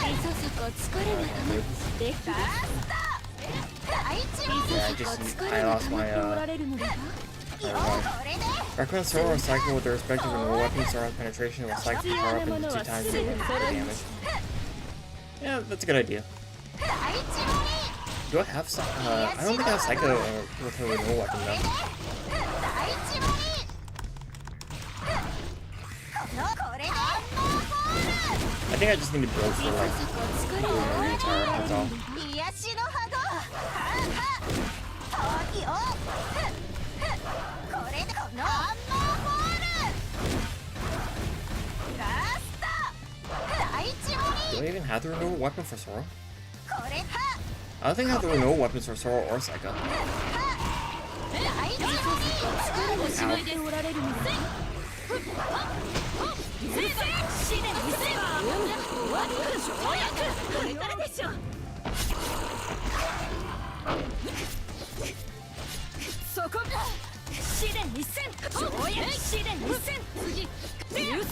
ル。いささか疲れが溜まってできる。第一割り。 Yeah, I 疲 just れ I が lost 溜ま my っておられるのでは。これで recommend Sora and Cycle with their respective renewal weapons. Sora's penetration will cycle power up into 2 times the damage. Yeah, that's a good idea. 第一割り。 Do I have I don't think I have Psycho with her renewal weapon though. 第一割り。これでハンマーフォー I think I just need to build for い like ささか疲れが溜まっておられる that's all. ル。癒しの波動。よっ。これでこのハンマーフォール。ラスト。第一割 Do り。 I even have the renewal weapon for Sora? これ I don't think I have the renewal weapons for Sora or Psycho. 第一割疲れがしまいでおられるのでは。これからでしょ。そこ試練一戦跳躍試練一戦次流星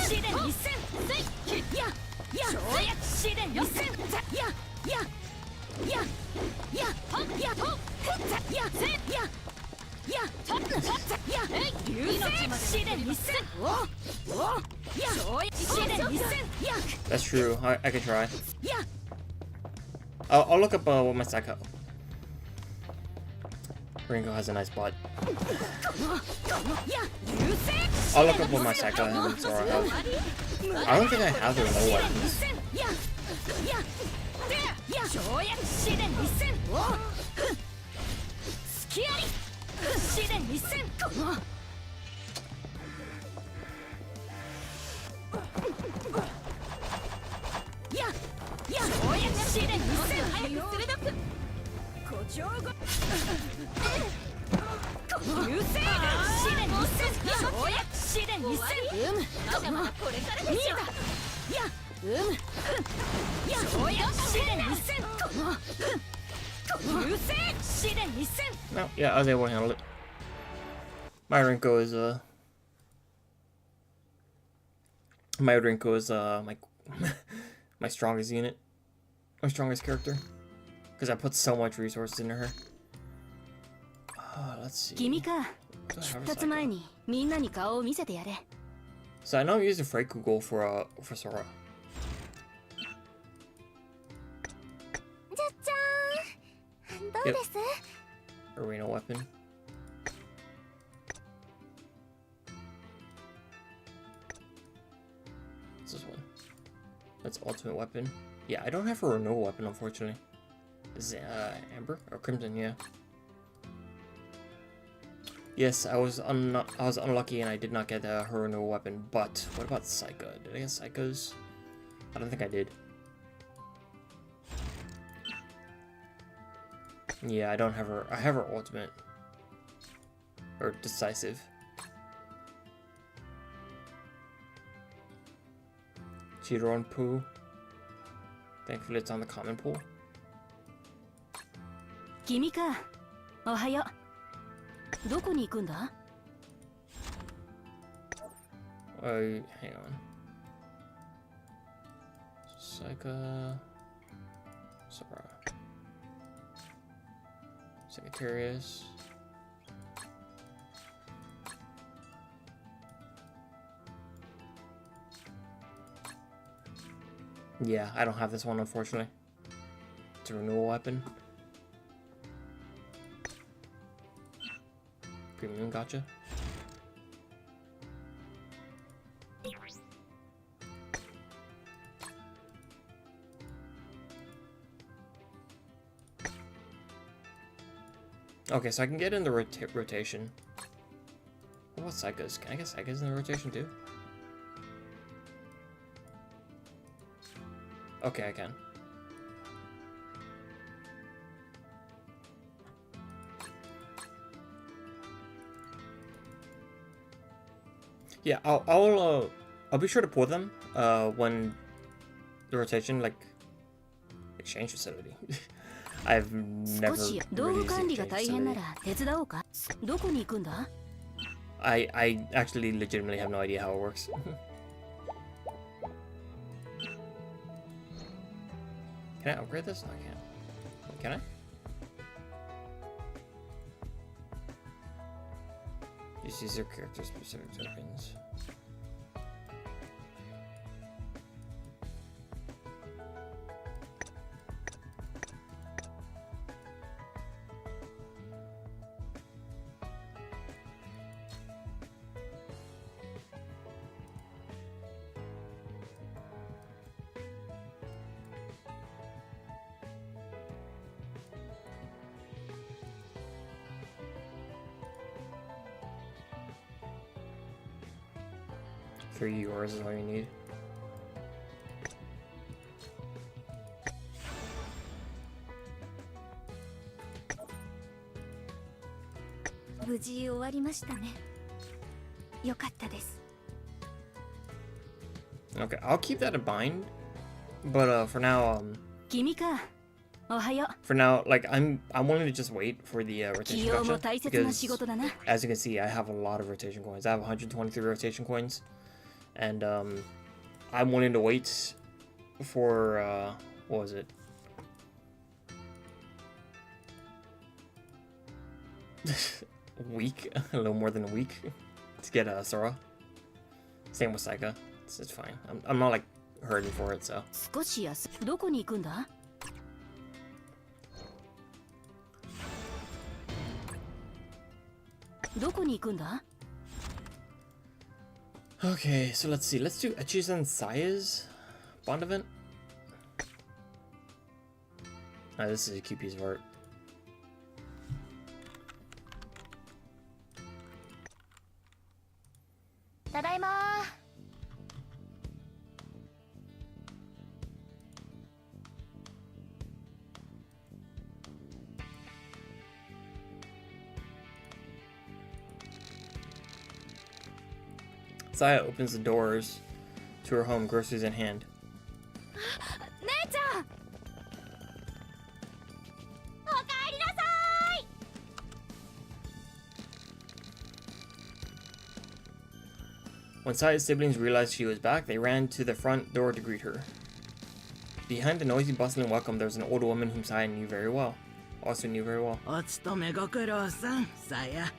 試練一戦や跳躍試練一戦や流星試練一戦跳躍試練一戦 That's true. I can try. や I'll look up what my Psycho. Ringo has a nice butt. や流星 I'll look up what my Psycho and Sora have. I don't think I have the renewal weapons. 跳躍試練一戦隙あり試練一戦跳躍試練一戦早く鋭く誇張語流星試練一戦跳躍試練一戦まだまだこれからでしょ跳躍試練一戦流星試練一戦 No, yeah, I was able to handle it. My Rinko is my my strongest unit, my strongest character, because I put so much resources into her. Let's see. 君か Do I 出 have a 立 Psycho? 前にみんなに顔を見せてやれ So I know I'm using Freikugel for Sora. じゃじゃーん。どうです Arena weapon. What's this one? That's ultimate weapon. Yeah, I don't have a renewal weapon, unfortunately. Is it Amber or Crimson? Yeah. Yes, I was unlucky and I did not get her renewal weapon. But what about Psycho? Did I get Psycho's? I don't think I did. Yeah, I don't have her. I have her ultimate. Or decisive. Cheetor and Pooh. Thankfully it's on the common pool. 君かおはようどこに行くんだ Hang on. Psycho. Sora. Sagittarius. Yeah, I don't have this one, unfortunately. It's a renewal weapon. Premium gotcha. Okay, so I can get in the rotation. What about Psychos? Can I get Psychos in the rotation too? Okay, I can. Yeah, I'll be sure to pull them when the rotation like exchange facility. I've never 少し really 道具 used 管 the 理が exchange 大変な facility. ら手伝おうか。どこに行くんだ？ I actually legitimately have no idea how it works. Can I upgrade this? No, I can't. Can I? Just use your character specific tokens. Three yours is all you need. Okay, I'll keep that in mind. But for now, 君か。おはよう。 for now, like I'm willing to just wait for the 器 rotation 用も gacha 大切な仕 because 事だな。 as you can see, I have a lot of rotation coins. I have 123 rotation coins, and I'm willing to wait for what was it? A week, a little more than a week, to get Sora. Same with Saika. It's fine. I'm not like hurting for it, so. 少し休どこに行くんだ？ どこに行くんだ？ Okay, so let's see. Let's do Echizen Saya's Bond event. Oh, this is a cute piece of art. Saya opens the doors to her home, groceries in hand. 姉ちゃん、おかえりなさい。 When Saya's siblings realized she was back, they ran to the front door to greet her. Behind the noisy, bustling welcome, there was an old woman whom Saya knew very well. Also knew very well. お勤めご苦労さん、さや。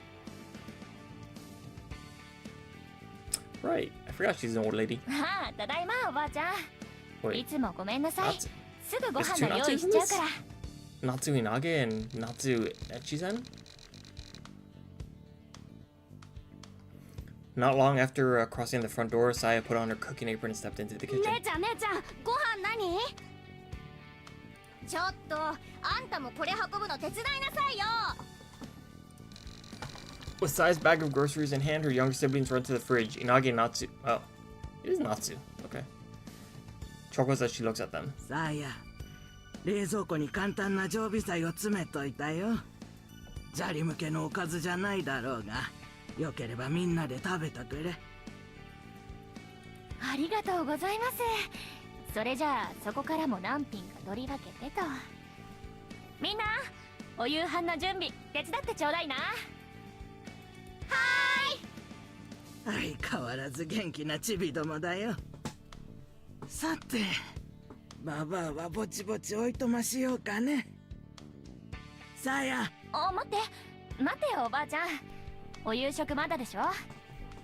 Right, I forgot she's an old lady. ああ、ただいまおばあちゃん。い Wait, つもごめんなさい。 Natsu, すぐご There's 飯 two の用意 Natsus し in ちゃう this? から。 Natsu Inage and Natsu Echizen? Not long after crossing the front door, Saya put on her cooking apron and stepped into the kitchen. 姉ちゃん、姉ちゃん、ご飯何？ちょっと、あんたもこれ運ぶの手伝いなさいよ。 With Saya's bag of groceries in hand, her younger siblings run to the fridge. Inage and Natsu. Oh, it is Natsu. Okay. Chuckles as she looks at them. さや、冷蔵庫に簡単な常備菜を詰めといたよ。砂利向けのおかずじゃないだろうが、よければみんなで食べてくれ。ありがとうございます。それじゃあ、そこからも何品か取り分けてと。みんな、お夕飯の準備手伝ってちょうだいな。相変わらず元気なチビどもだよ。さて、ババアはぼちぼちおいとましようかね。さや。お、待ってよおばあちゃん。お夕食まだでしょ。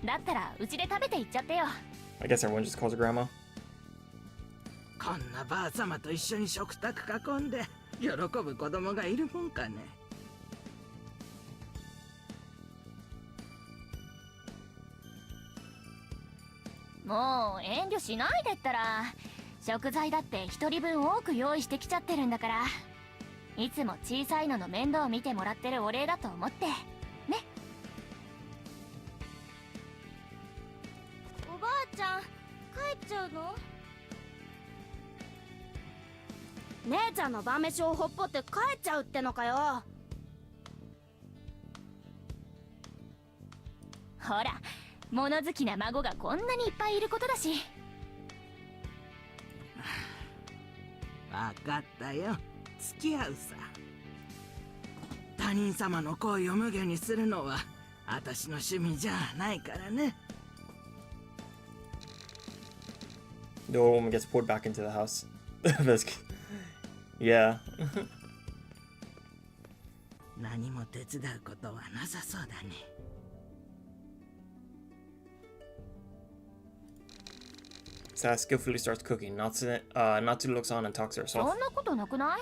だったらうちで食べていっちゃってよ。 I guess everyone just calls her grandma. こんなばあ様と一緒に食卓囲んで喜ぶ子供がいるもんかね。もう遠慮しないでったら。食材だって一人分多く用意してきちゃってるんだから。いつも小さいのの面倒を見てもらってるお礼だと思ってね。おばあちゃん帰っちゃうの？姉ちゃんの晩飯をほっぽって帰っちゃうってのかよ。ほら物好きな孫がこんなにいっぱいいることだし。わかったよ、付き合うさ。他人様の恋を無下にするのは私の趣味じゃないからね。 The old woman gets pulled back into the house. That's good. Yeah. 何も手伝うことはなさそうだね。Saya skillfully starts cooking. Natsu looks on and talks to そ herself. んなことなくない？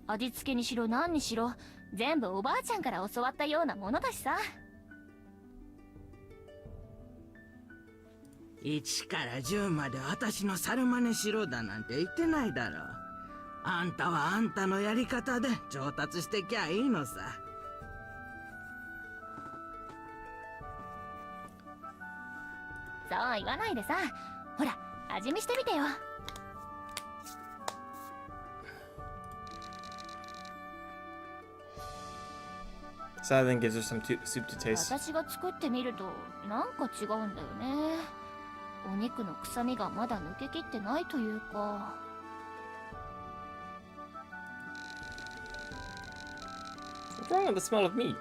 味付けにしろ何にしろ全部おばあちゃんから教わったようなものだしさ。1から10まで私の猿真似しろだなんて言ってないだろう。あんたはあんたのやり方で上達してきゃいいのさ。そう言わないでさ。ほら味見してみてよ。Saya then gives her some soup to taste. 私が作ってみるとなんか違うんだよね。お肉の臭みがまだ抜けきってないというか。What's wrong with the smell of meat?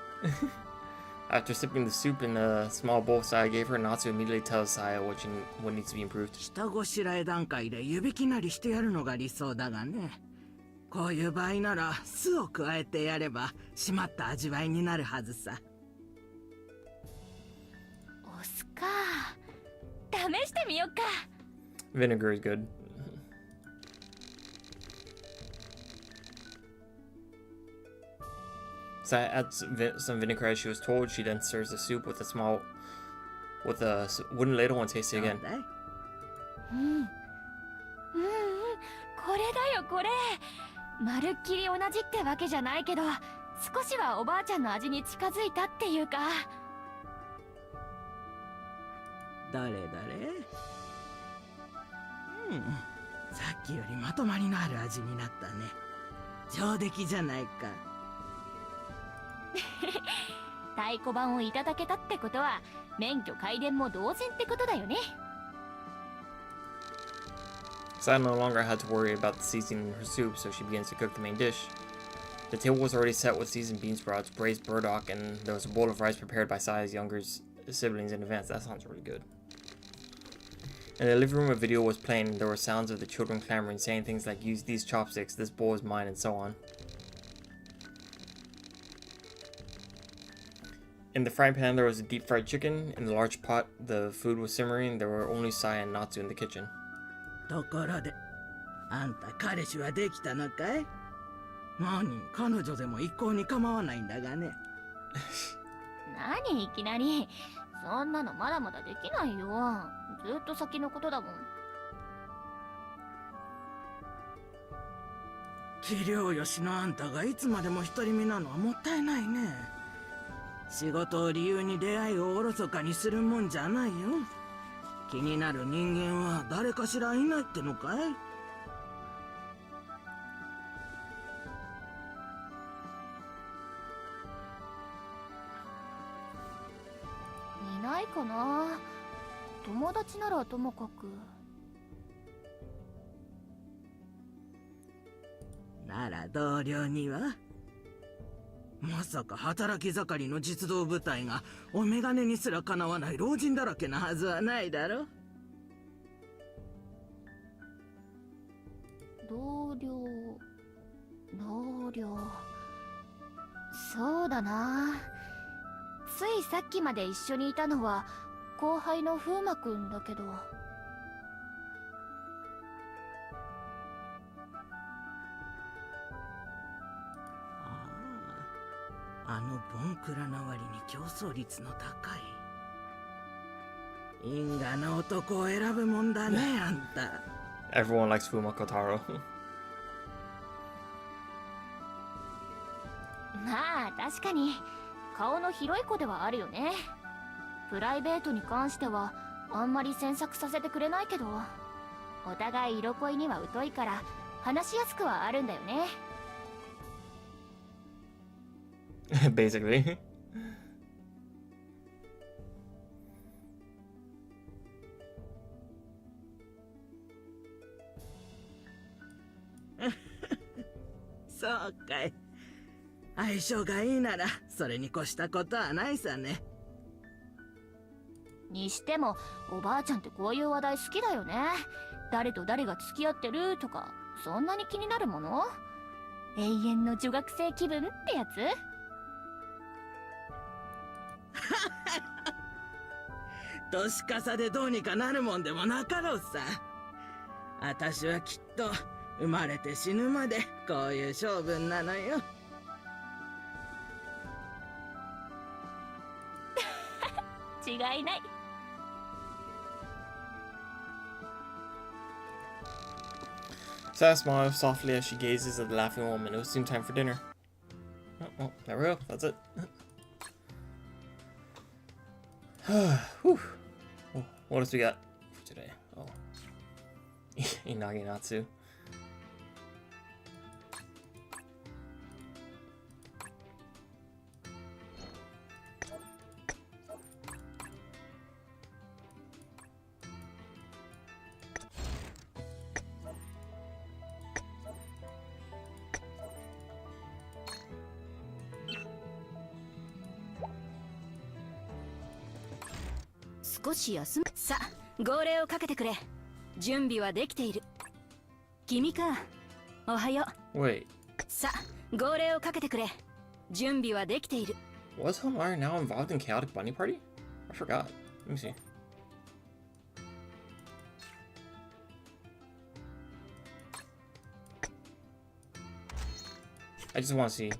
After sipping the soup in a small bowl Saya gave her, Natsu immediately tells Saya what needs to be improved. 下ごしらえ段階で湯引きなりしてやるのが理想だがね。こういう場合なら酢を加えてやれば締まった味わいになるはずさ。お酢か。試してみよっか。 Vinegar is good. Saya adds some vinegar as she was told. She then stirs the soup with a wooden ladle and tastes it again. どうだい？これだよこれ。まるっきり同じってわけじゃないけど少しはおばあちゃんの味に近づいたっていうか。どれどれ。さっきよりまとまりのある味になったね。上出来じゃないか。太鼓判をいただけたってことは免許皆伝も同然ってことだよね。Saya no longer had to worry about the seasoning in her soup, so she begins to cook the main dish. The table was already set with seasoned bean sprouts, braised burdock, and there was a bowl of rice prepared by Saya's younger siblings in advance. That sounds really good. In the living room, a video was playing, and there were sounds of the children clamoring, saying things like, "Use these chopsticks, this bowl is mine," and so on. In the frying pan, there was a deep fried chicken. In the large pot, the food was simmering. There were only Saya and Natsu in the kitchen. ところで、あんた彼氏はできたのかい？何、彼女でも一向に構わないんだがね。何いきなり。そんなのまだまだできないよ。ずっと先のことだもん。器量よしのあんたがいつまでも独り身なのはもったいないね。仕事を理由に出会いをおろそかにするもんじゃないよ。気になる人間は誰かしらいないってのかい？いないかな。友達ならともかく。なら同僚には？まさか働き盛りの実動部隊がお眼鏡にすらかなわない老人だらけなはずはないだろ。同僚そうだな。ついさっきまで一緒にいたのは後輩の風磨くんだけど。のボンクラな割に競争率の高い。因果な男を選ぶもんだね、あんた。Everyone likes Fuma Kotaro. まあ確かに顔の広い子ではあるよね。プライベートに関してはあんまり詮索させてくれないけど、お互い色恋には疎いから話しやすくはあるんだよね。Basically. そうかい。相性がいいならそれに越したことはないさね。にしてもおばあちゃんってこういう話題好きだよね。誰と誰が付き合ってるとかそんなに気になるもの？永遠の女学生気分ってやつ？年かさでどうにかなるもんでもなかろうさ。あたしはきっと生まれて死ぬまでこういう性分なのよ。違いない。Sarah smiles softly as she gazes at the laughing woman. It was soon time for dinner. Oh, well, there we go. That's it. Whew. Oh, what else we got for today? Oh. Inagi Natsu. Wait. 少し休む。さあ、号令をかけてくれ。準備はできている。君か。おはよう。Wait. さあ、号令をかけてくれ。準備はできている。Was Homare now involved in Chaotic Bunny Party? I forgot. Let me see. I just want to see.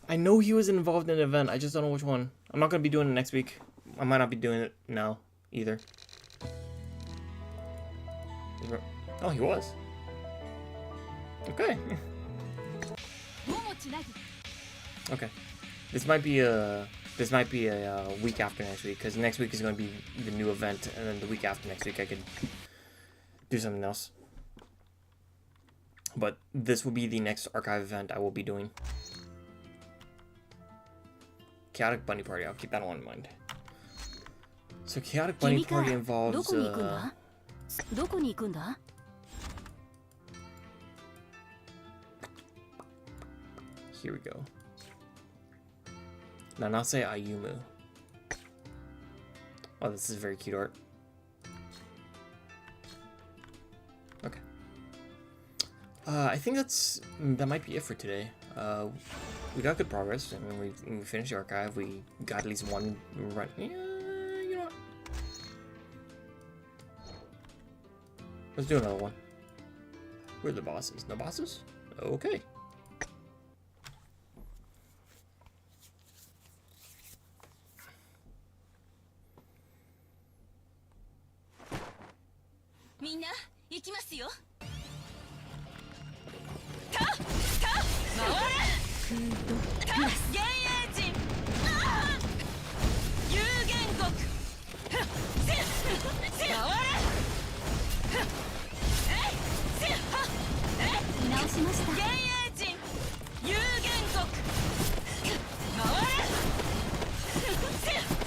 I know he was involved in an event. I just don't know which one. I'm not going to be doing it next week. I might not be doing it now either. Oh, he was. Okay. Okay. This might be a week after next week, because next week is going to be the new event, and then the week after next week I could do something else. But this will be the next archive event I will be doing. Chaotic Bunny Party. I'll keep that one in mind. So Chaotic Bunny Party involves here we go. Nanase Ayumu. Oh, this is very cute art. Okay. I think that might be it for today. We got good progress. I mean, we finished the archive. We got at least one run. Yeah, you know what? Let's do another one. Where are the bosses? No bosses? Okay.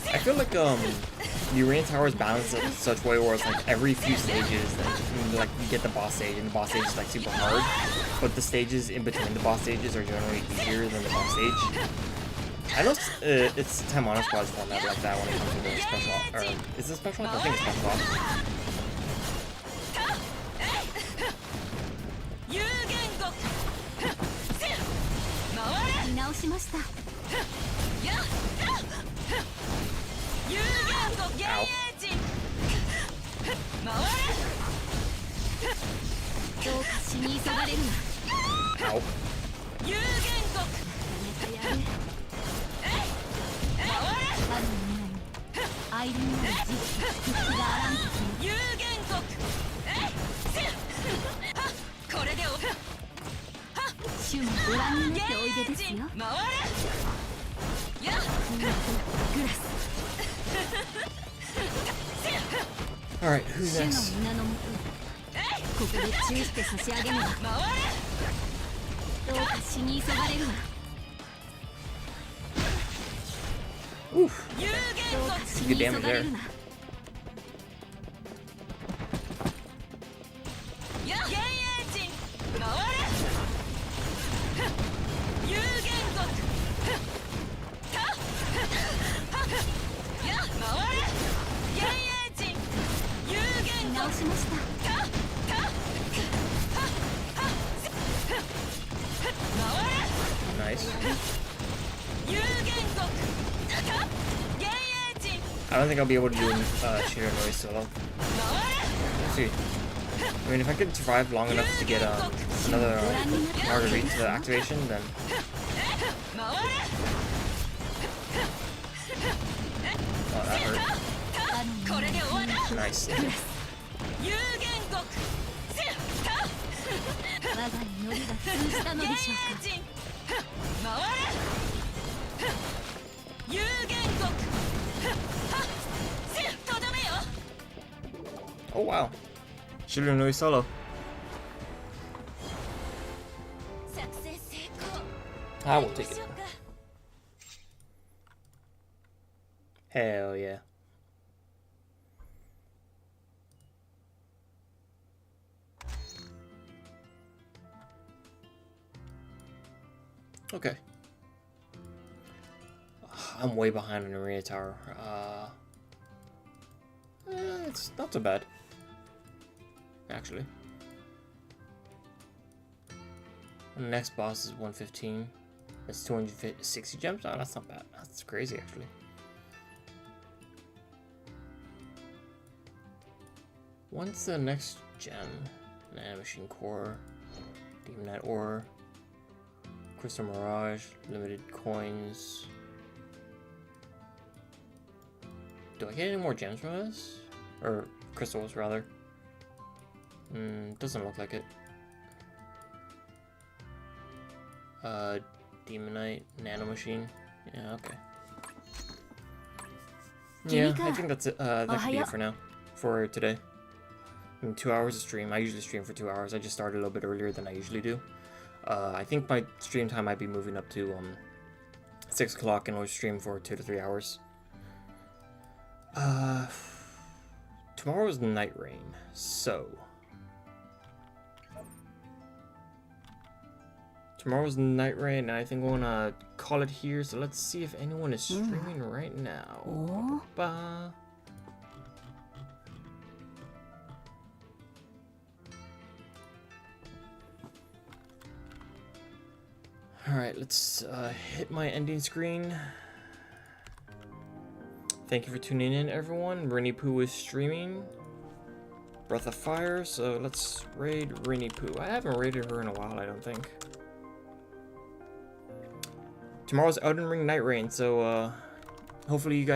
I feel like the Uranium Tower is balanced in such a way where it's like every few stages, like you get the boss stage, and the boss stage is like super hard, but the stages in between the boss stages are generally easier than the boss stage. I know it's Taimanin Squad's format like that when it comes to the special, or is it special? I think it's special ops. Ow. アイリンの実力があらんと有言国これで主もご覧になっておいでですよ。回れやグラス Alright, who's 主の next? 皆のもとここで注して差し上げねばどうか死に急がれるな Oof. 有言どうか国死に急がれるなや幻影人回れ有言国たや回れ幻影人有言直国しました Nice. 有言国幻影人 I don't think I'll be able to do shooter noise solo. 回 Let's see. I mean, if I could survive long enough to get another margarita activation, then れ回れ oh, that hurt. これで終わり Nice. 有言国我が祈りが通じたのでしょうか人回れ有言国とどめよ Oh wow. Shooter noise solo. 作戦成功 I will take it. Hell yeah. Okay. I'm way behind on Arena Tower. It's not so bad. Actually. The next boss is 115. That's 260 gems? Oh, that's not bad. That's crazy, actually. What's the next gem? Nanomachine Core, Demonite Ore, Crystal Mirage, limited coins. Do I get any more gems from this? Or crystals, rather. Doesn't look like it. Demonite, Nanomachine. Yeah, okay. Yeah, I think that's it. That could be it for now. For today. In 2 hours of stream. I usually stream for 2 hours. I just started a little bit earlier than I usually do. I think my stream time might be moving up to 6 o'clock, and I'll stream for 2 to 3 hours. Tomorrow's night rain, so tomorrow's night rain, and I think we're gonna call it here. So let's see if anyone is streaming right now. Ba. All right, let's hit my ending screen. Thank you for tuning in, everyone. Rinny Poo is streaming Breath of Fire, so let's raid Rinny Poo. I haven't raided her in a while, I don't think. Tomorrow's Elden Ring Night Rain, so hopefully you guys